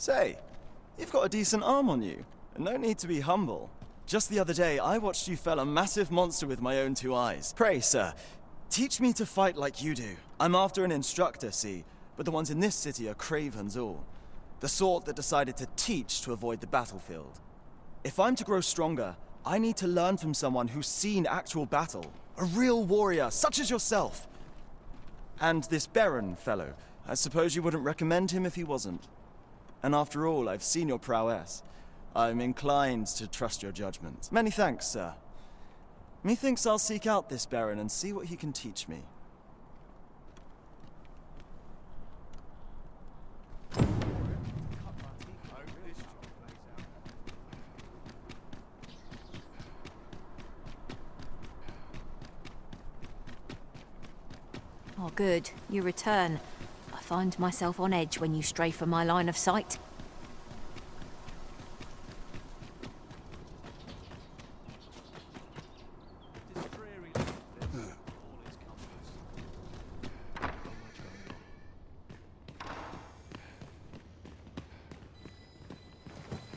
Say, you've got a decent arm on you, and no need to be humble. Just the other day, I watched you fell a massive monster with my own 2 eyes. Pray, sir, teach me to fight like you do. I'm after an instructor, see, but the ones in this city are cravens all. The sort that decided to teach to avoid the battlefield. If I'm to grow stronger, I need to learn from someone who's seen actual battle. A real warrior, such as yourself. And this Baron fellow, I suppose you wouldn't recommend him if he wasn't. And after all, I've seen your prowess. I'm inclined to trust your judgment. Many thanks, sir. Methinks I'll seek out this Baron and see what he can teach me. Oh, good. You return. I find myself on edge when you stray from my line of sight.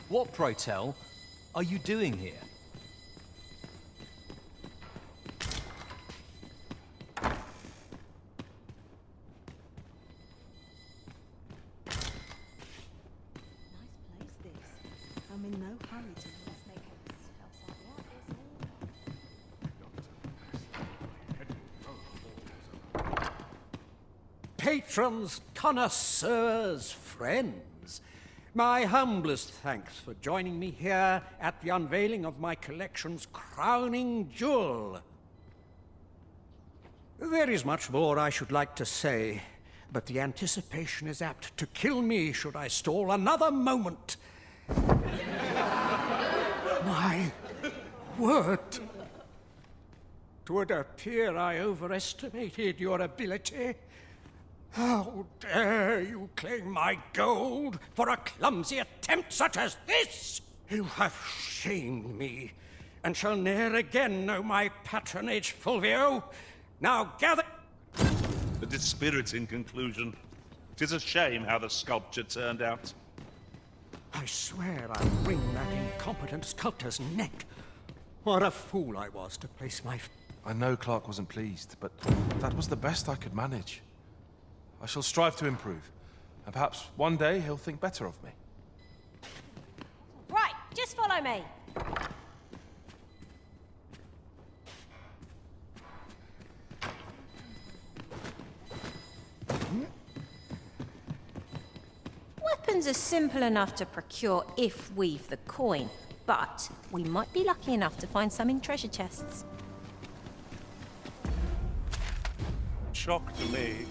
What, pray tell, are you doing here? I'm in no hurry to Patrons, connoisseurs, friends, my humblest thanks for joining me here at the unveiling of my collection's crowning jewel. There is much more I should like to say, but the anticipation is apt to kill me should I stall another moment. My word! 'Twould appear I overestimated your ability. How dare you claim my gold for a clumsy attempt such as this? You have shamed me, and shall ne'er again know my patronage, Fulvio. Now gather... A dispiriting conclusion. 'Tis a shame how the sculpture turned out. I swear I'll wring that incompetent sculptor's neck. What a fool I was to place my... I know Clark wasn't pleased, but that was the best I could manage. I shall strive to improve, and perhaps one day he'll think better of me. Right, just follow me. Weapons are simple enough to procure if we've the coin, but we might be lucky enough to find some in treasure chests. Shock to me.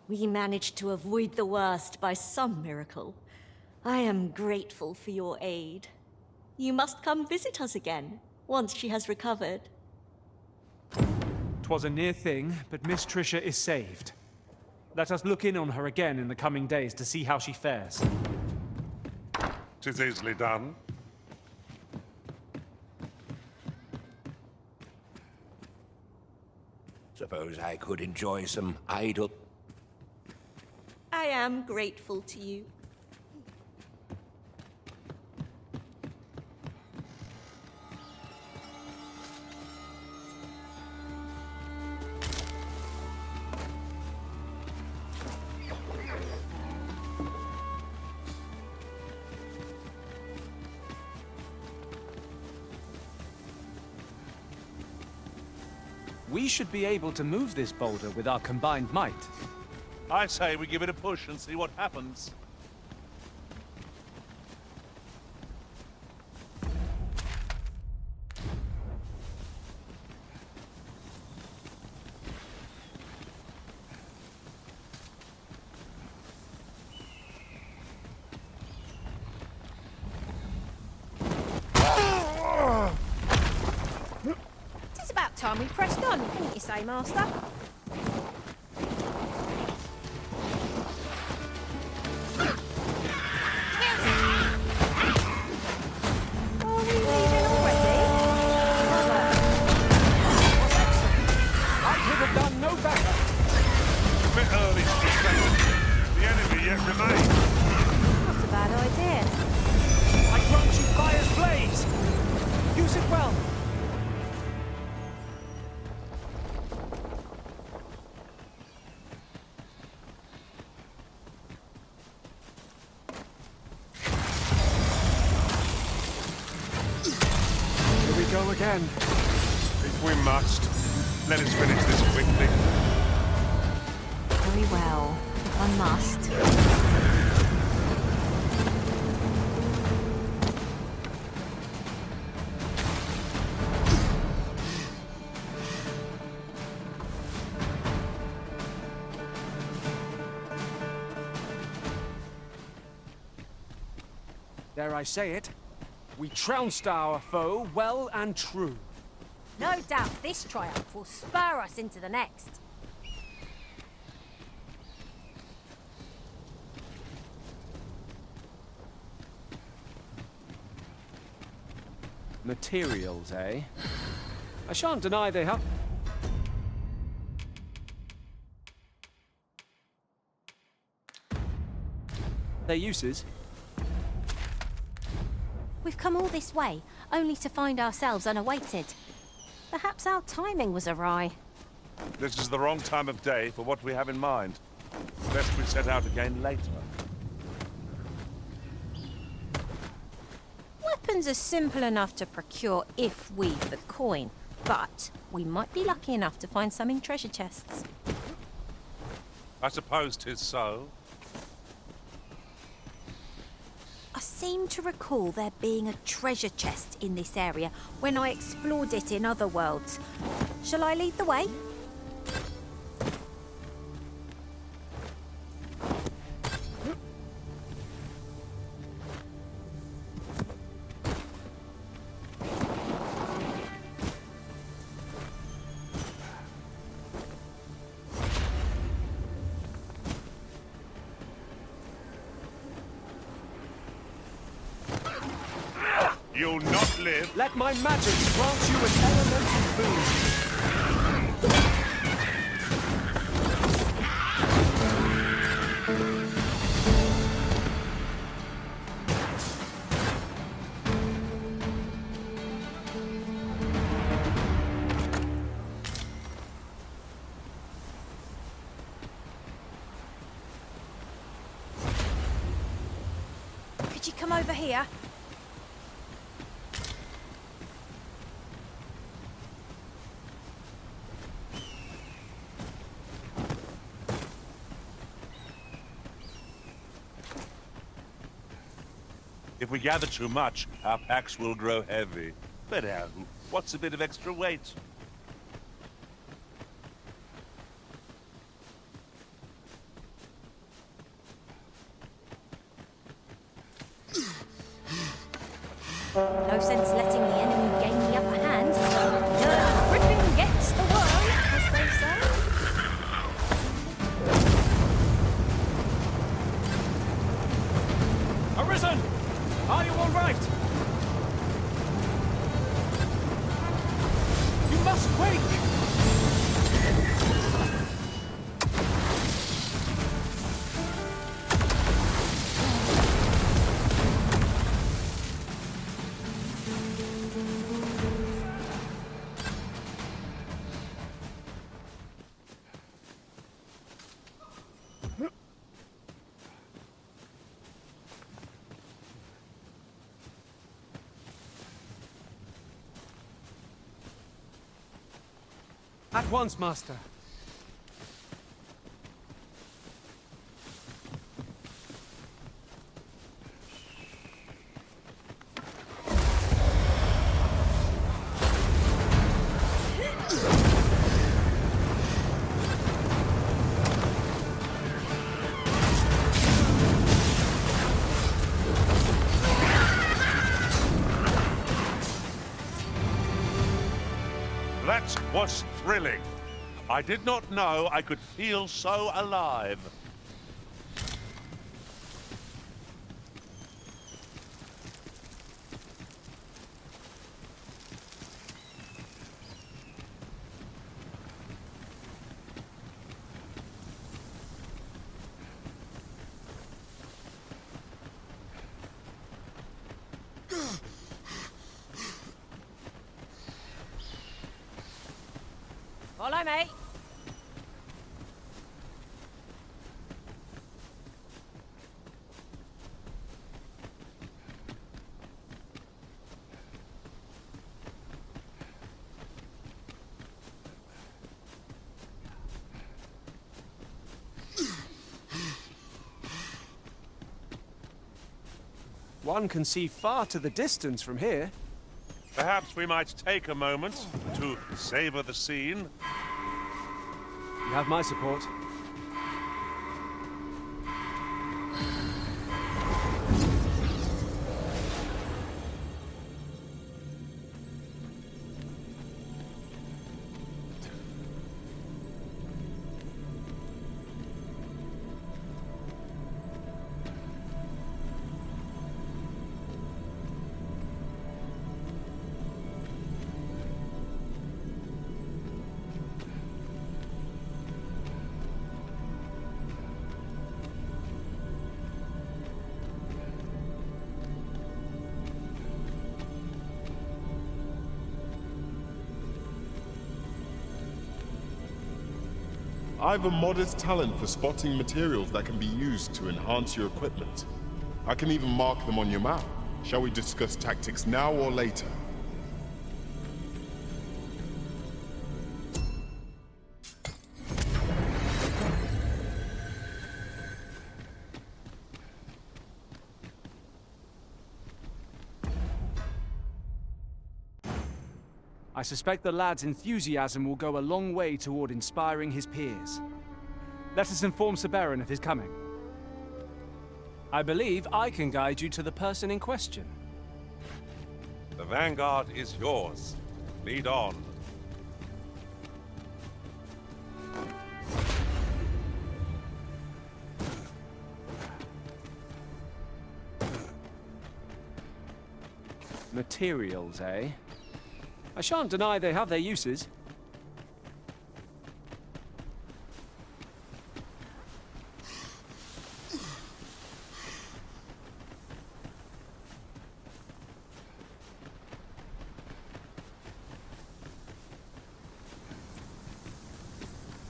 We managed to avoid the worst by some miracle. I am grateful for your aid. You must come visit us again, once she has recovered. 'Twas a near thing, but Miss Tricia is saved. Let us look in on her again in the coming days to see how she fares. 'Tis easily done. Suppose I could enjoy some idle... I am grateful to you. We should be able to move this boulder with our combined might. I say we give it a push and see what happens. It's about time we pressed on, wouldn't you say, Master? Go again. If we must, let us finish this quickly. Very well, if I must. Dare I say it? We trounced our foe well and true. No doubt this triumph will spur us into the next. Materials, eh? I shan't deny they have... their uses. We've come all this way, only to find ourselves unawaited. Perhaps our timing was awry. This is the wrong time of day for what we have in mind. Best we set out again later. Weapons are simple enough to procure if we've the coin, but we might be lucky enough to find some in treasure chests. I suppose 'tis so. I seem to recall there being a treasure chest in this area when I explored it in other worlds. Shall I lead the way? You'll not live. Let my magic grant you an elemental boon. you come over here? If we gather too much, our packs will grow heavy. But what's a bit of extra weight? No sense letting the enemy gain the upper hand. Dirt ripping gets the world, as they say. Arisen! Are you all right? You must wake! At once, Master. That was thrilling. I did not know I could feel so alive. Follow me. One can see far to the distance from here. Perhaps we might take a moment to savor the scene. You have my support. I've a modest talent for spotting materials that can be used to enhance your equipment. I can even mark them on your map. Shall we discuss tactics now or later? I suspect the lad's enthusiasm will go a long way toward inspiring his peers. Let us inform Sir Baron of his coming. I believe I can guide you to the person in question. The vanguard is yours. Lead on. Materials, eh? I shan't deny they have their uses.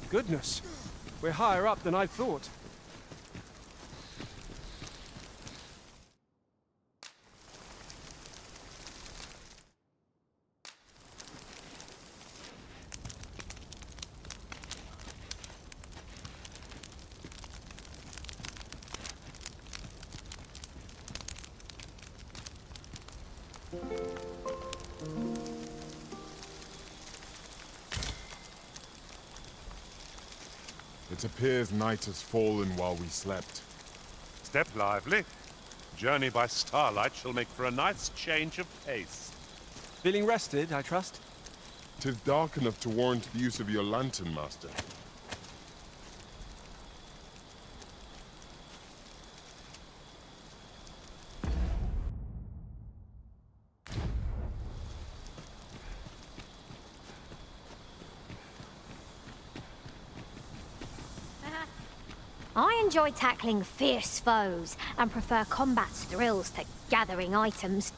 Goodness, we're higher up than I thought. It appears night has fallen while we slept. Step lively. Journey by starlight shall make for a nice change of pace. Feeling rested, I trust? 'Tis dark enough to warrant the use of your lantern, Master. I enjoy tackling fierce foes and prefer combat's thrills to gathering items.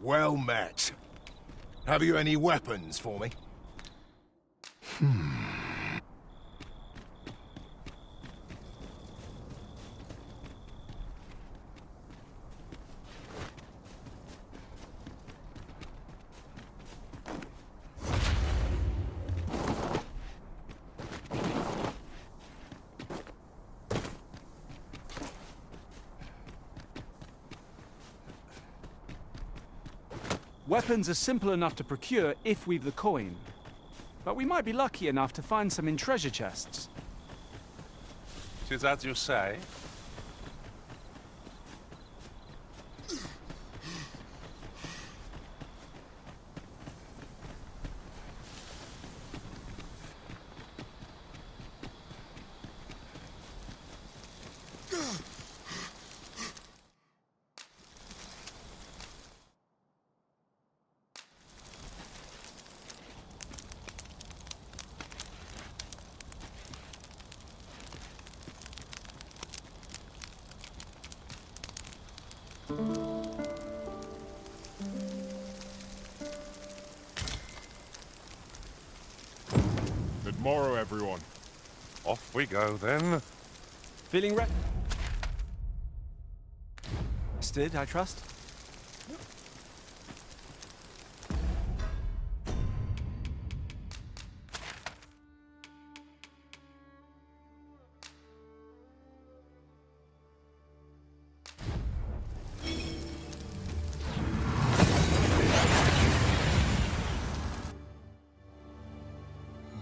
Well met. Have you any weapons for me? Weapons are simple enough to procure if we've the coin. But we might be lucky enough to find some in treasure chests. 'Tis as you say. Good morrow, everyone. Off we go, then. Feeling rested, I trust?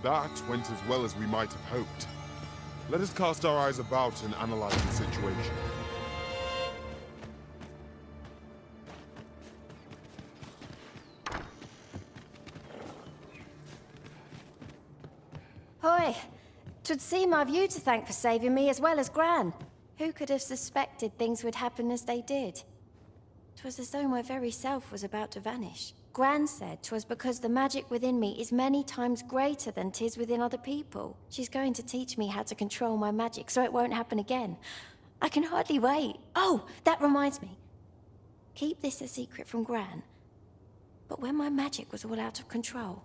That went as well as we might have hoped. Let us cast our eyes about and analyze the situation. Hoy! 'Twould seem I've you to thank for saving me as well as Gran. Who could have suspected things would happen as they did? 'Twas as though my very self was about to vanish. Gran said 'twas because the magic within me is many times greater than 'tis within other people. She's going to teach me how to control my magic so it won't happen again. I can hardly wait. Oh, that reminds me. Keep this a secret from Gran. But when my magic was all out of control,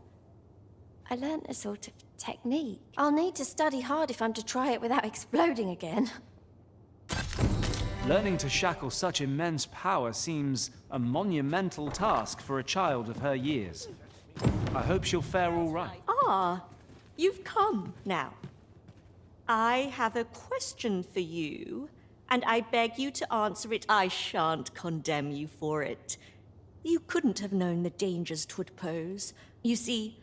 I learnt a sort of technique. I'll need to study hard if I'm to try it without exploding again. Learning to shackle such immense power seems a monumental task for a child of her years. I hope she'll fare all right. Ah, you've come now. I have a question for you, and I beg you to answer it. I shan't condemn you for it. You couldn't have known the dangers 'twould pose. You see,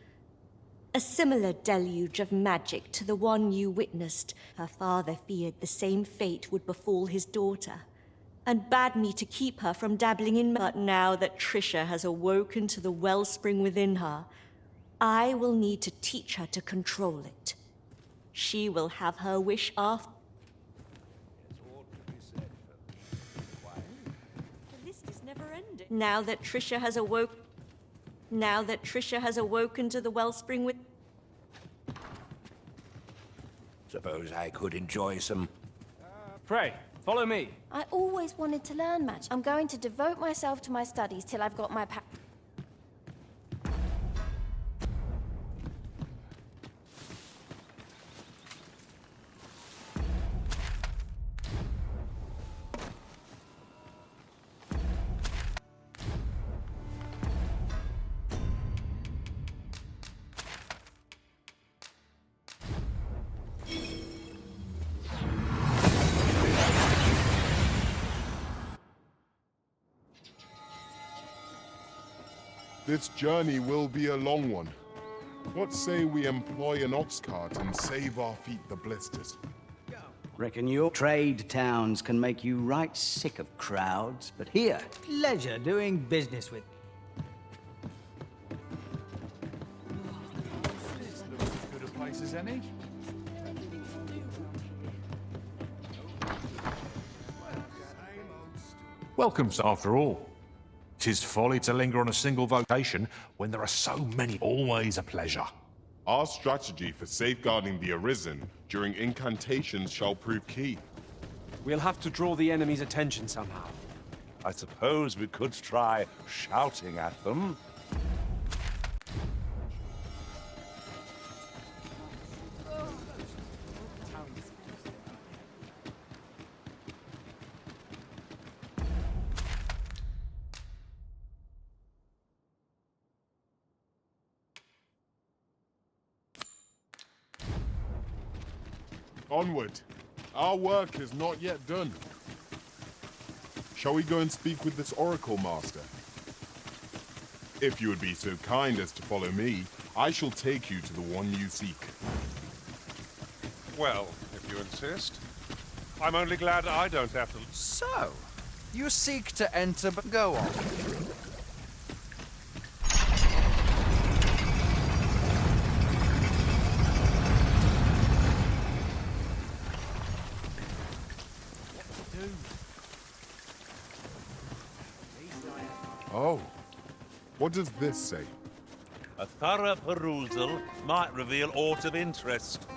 a similar deluge of magic to the one you witnessed. Her father feared the same fate would befall his daughter, and bade me to keep her from dabbling in. But now that Trisha has awoken to the wellspring within her, I will need to teach her to control it. She will have her wish after. The list is never ending. Now that Trisha has awoken to the wellspring with... Suppose I could enjoy some... Pray, follow me. I always wanted to learn magic. I'm going to devote myself to my studies till I've got my This journey will be a long one. What say we employ an ox cart and save our feet the blisters? Reckon your trade towns can make you right sick of crowds, but here, pleasure doing business with. Good a place as any. Welcome, after all. 'Tis folly to linger on a single vocation when there are so many. Always a pleasure. Our strategy for safeguarding the Arisen during incantations shall prove key. We'll have to draw the enemy's attention somehow. I suppose we could try shouting at them. Onward. Our work is not yet done. Shall we go and speak with this Oracle Master? If you would be so kind as to follow me, I shall take you to the one you seek. Well, if you insist. I'm only glad I don't have to... So, you seek to enter, but go on. Oh, what does this say? A thorough perusal might reveal aught of interest.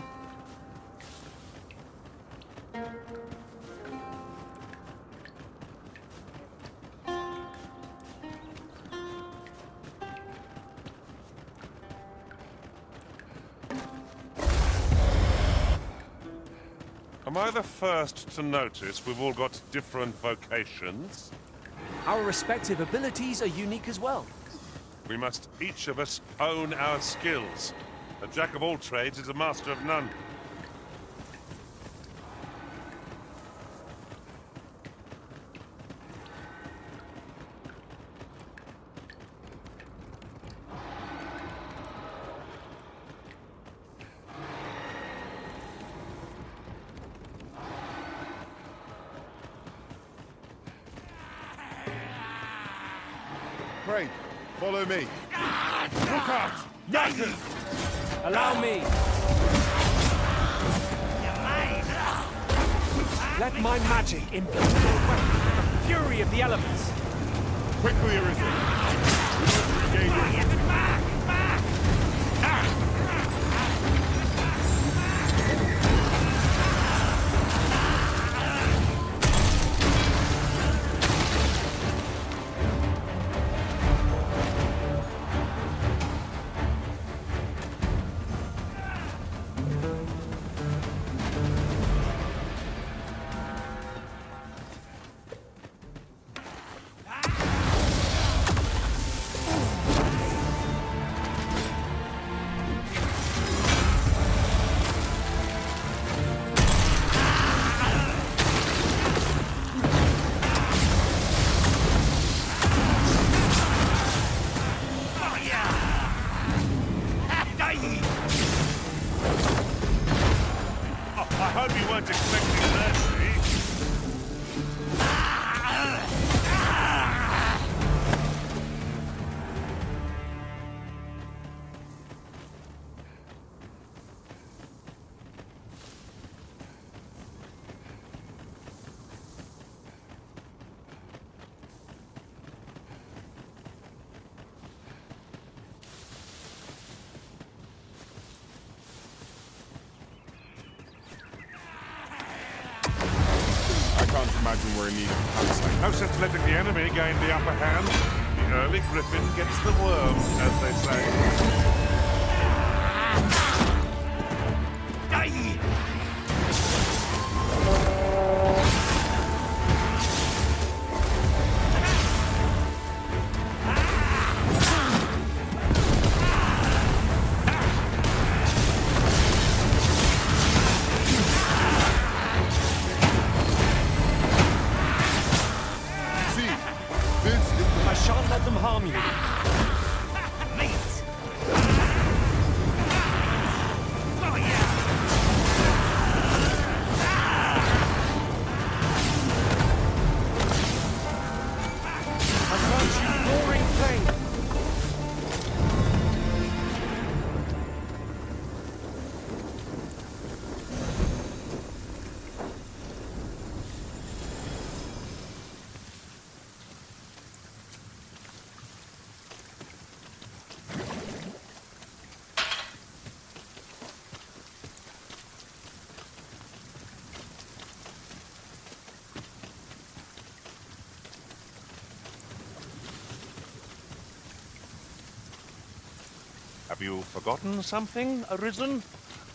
Am I the first to notice we've all got different vocations? Our respective abilities are unique as well. We must each of us own our skills. A jack of all trades is a master of none. Pray, follow me. Look out! Nathan! Allow me! Let my magic imbue your weapon, the fury of the elements. Quickly, Arisen. We must regain your... I hope you weren't expecting mercy. I can't imagine we're in need of a campsite. No sense letting the enemy gain the upper hand. The early griffin gets the worm, as they say. I shan't let them harm you. you forgotten something, Arisen?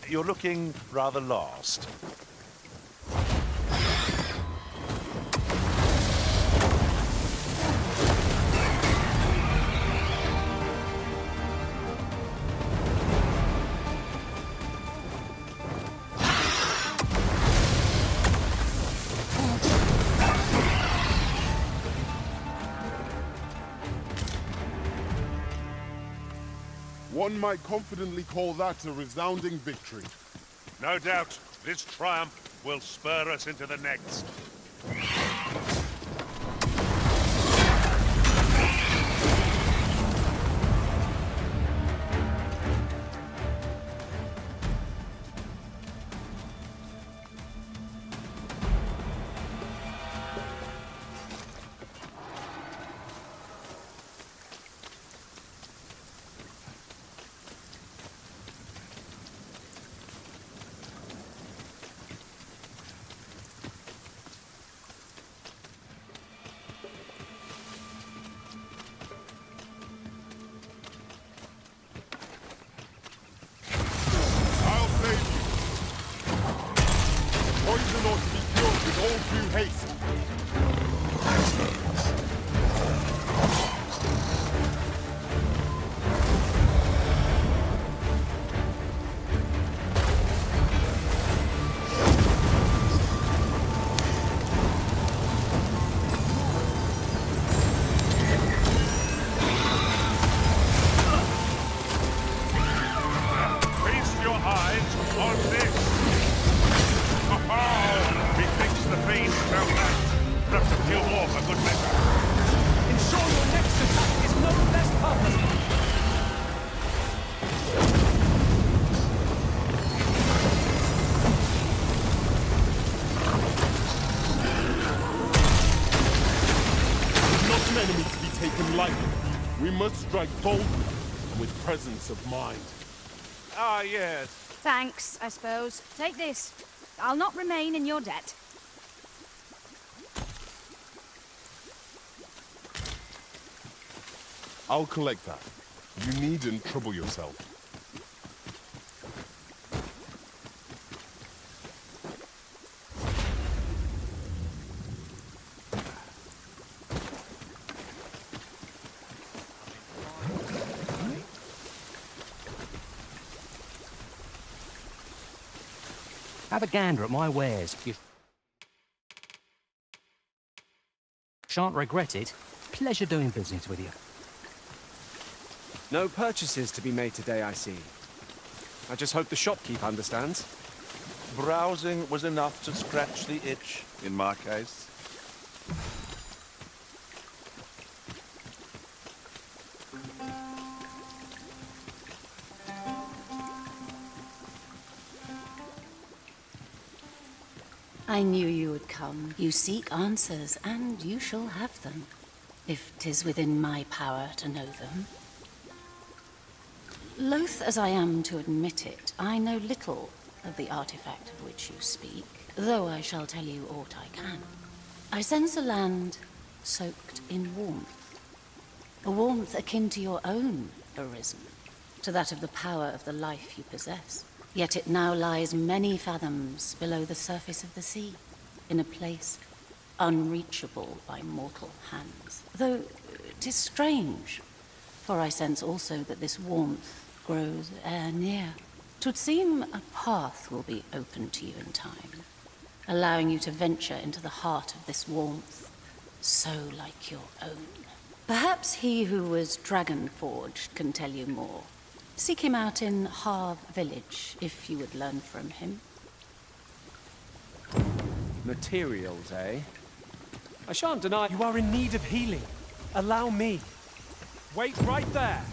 You're looking rather lost. One might confidently call that a resounding victory. No doubt, this triumph will spur us into the next. Poison ought to be cured with all due haste. Feast your eyes on this! Methinks the fiend felt that. Perhaps a few more for good measure. Ensure your next attack is no less purposeful. Not an enemy to be taken lightly. We must strike boldly and with presence of mind. Ah, yes. Thanks, I suppose. Take this. I'll not remain in your debt. I'll collect that. You needn't trouble yourself. Have a gander at my wares. You shan't regret it. Pleasure doing business with you. No purchases to be made today, I see. I just hope the shopkeep understands. Browsing was enough to scratch the itch, in my case. I knew you would come. You seek answers, and you shall have them, if 'tis within my power to know them. Loath as I am to admit it, I know little of the artifact of which you speak, though I shall tell you aught I can. I sense a land soaked in warmth, a warmth akin to your own, Arisen, to that of the power of the life you possess. Yet it now lies many fathoms below the surface of the sea, in a place unreachable by mortal hands. Though 'tis strange, for I sense also that this warmth grows e'er near. 'Twould seem a path will be open to you in time, allowing you to venture into the heart of this warmth, so like your own. Perhaps he who was dragon-forged can tell you more. Seek him out in Harve Village, if you would learn from him. Materials, eh? I shan't deny you are in need of healing. Allow me. Wait right there.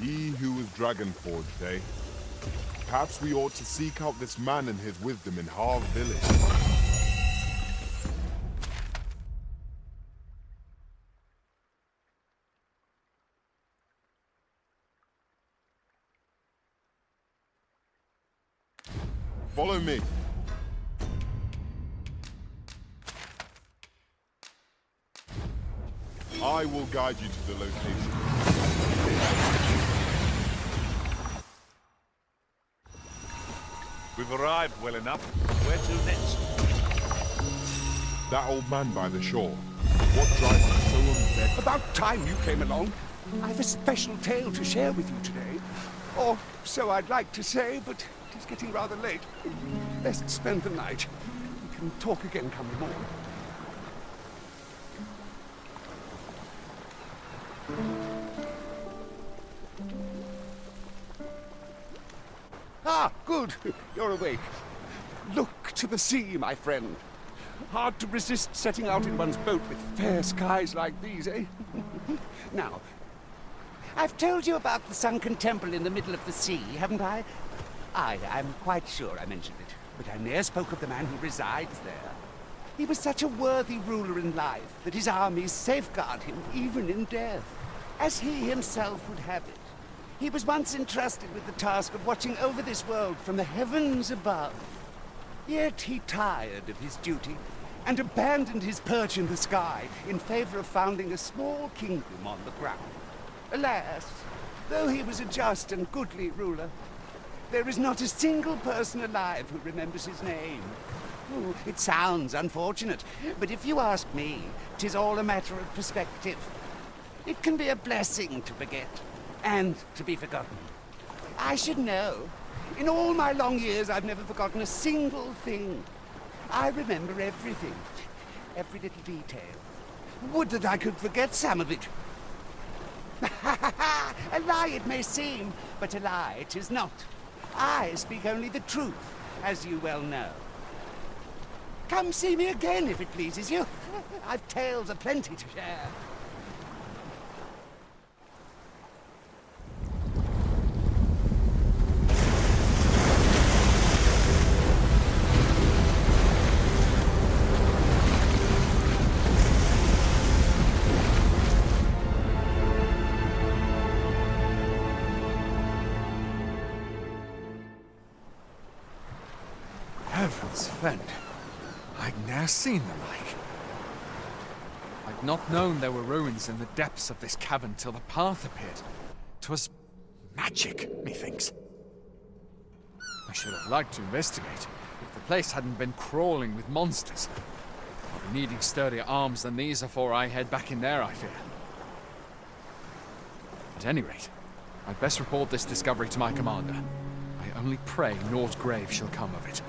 He who was dragon-forged, eh? Perhaps we ought to seek out this man and his wisdom in Harve Village. Follow me. I will guide you to the location. We've arrived well enough. Where to next? That old man by the shore. What drives him so unbed? About time you came along. I've a special tale to share with you today. Or so I'd like to say, but it is getting rather late. Best spend the night. We can talk again come the morning. Ah, good. You're awake. Look to the sea, my friend. Hard to resist setting out in one's boat with fair skies like these, eh? Now, I've told you about the sunken temple in the middle of the sea, haven't I? I'm quite sure I mentioned it, but I ne'er spoke of the man who resides there. He was such a worthy ruler in life that his armies safeguard him even in death, as he himself would have it. He was once entrusted with the task of watching over this world from the heavens above. Yet he tired of his duty and abandoned his perch in the sky in favor of founding a small kingdom on the ground. Alas, though he was a just and goodly ruler, there is not a single person alive who remembers his name. Oh, it sounds unfortunate, but if you ask me, 'tis all a matter of perspective. It can be a blessing to forget, and to be forgotten. I should know. In all my long years, I've never forgotten a single thing. I remember everything, every little detail. Would that I could forget some of it. A lie it may seem, but a lie it is not. I speak only the truth, as you well know. Come see me again if it pleases you. I've tales aplenty to share. Heavens fend. I'd ne'er seen the like. I'd not known there were ruins in the depths of this cavern till the path appeared. 'Twas magic, methinks. I should have liked to investigate if the place hadn't been crawling with monsters. I'll be needing sturdier arms than these afore I head back in there, I fear. At any rate, I'd best report this discovery to my commander. I only pray naught grave shall come of it.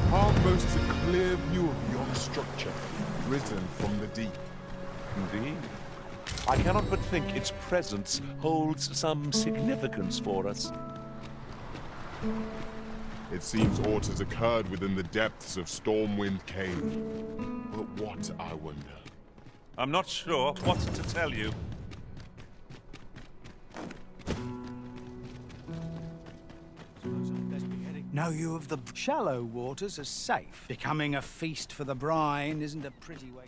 Park boasts a clear view of yon structure, risen from the deep. Indeed. I cannot but think its presence holds some significance for us. It seems aught has occurred within the depths of Stormwind Cave. But what, I wonder? I'm not sure what to tell you. Know you of the shallow waters as safe? Becoming a feast for the brine isn't a pretty way.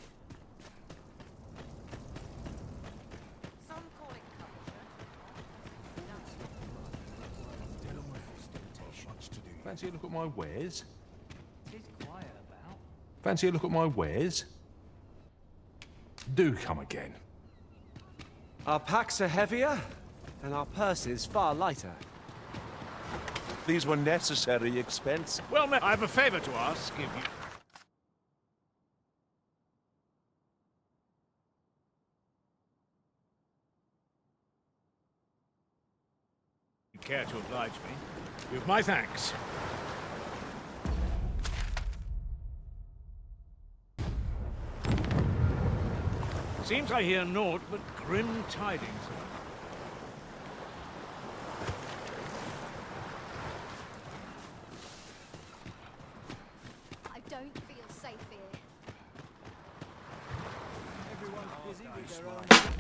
Fancy a look at my wares? Fancy a look at my wares? Do come again. Our packs are heavier, and our purses far lighter. These were necessary expense. Well, I have a favor to ask if you care to oblige me. With my thanks. Seems I hear naught but grim tidings. I don't feel safe here. Everyone's busy with their own...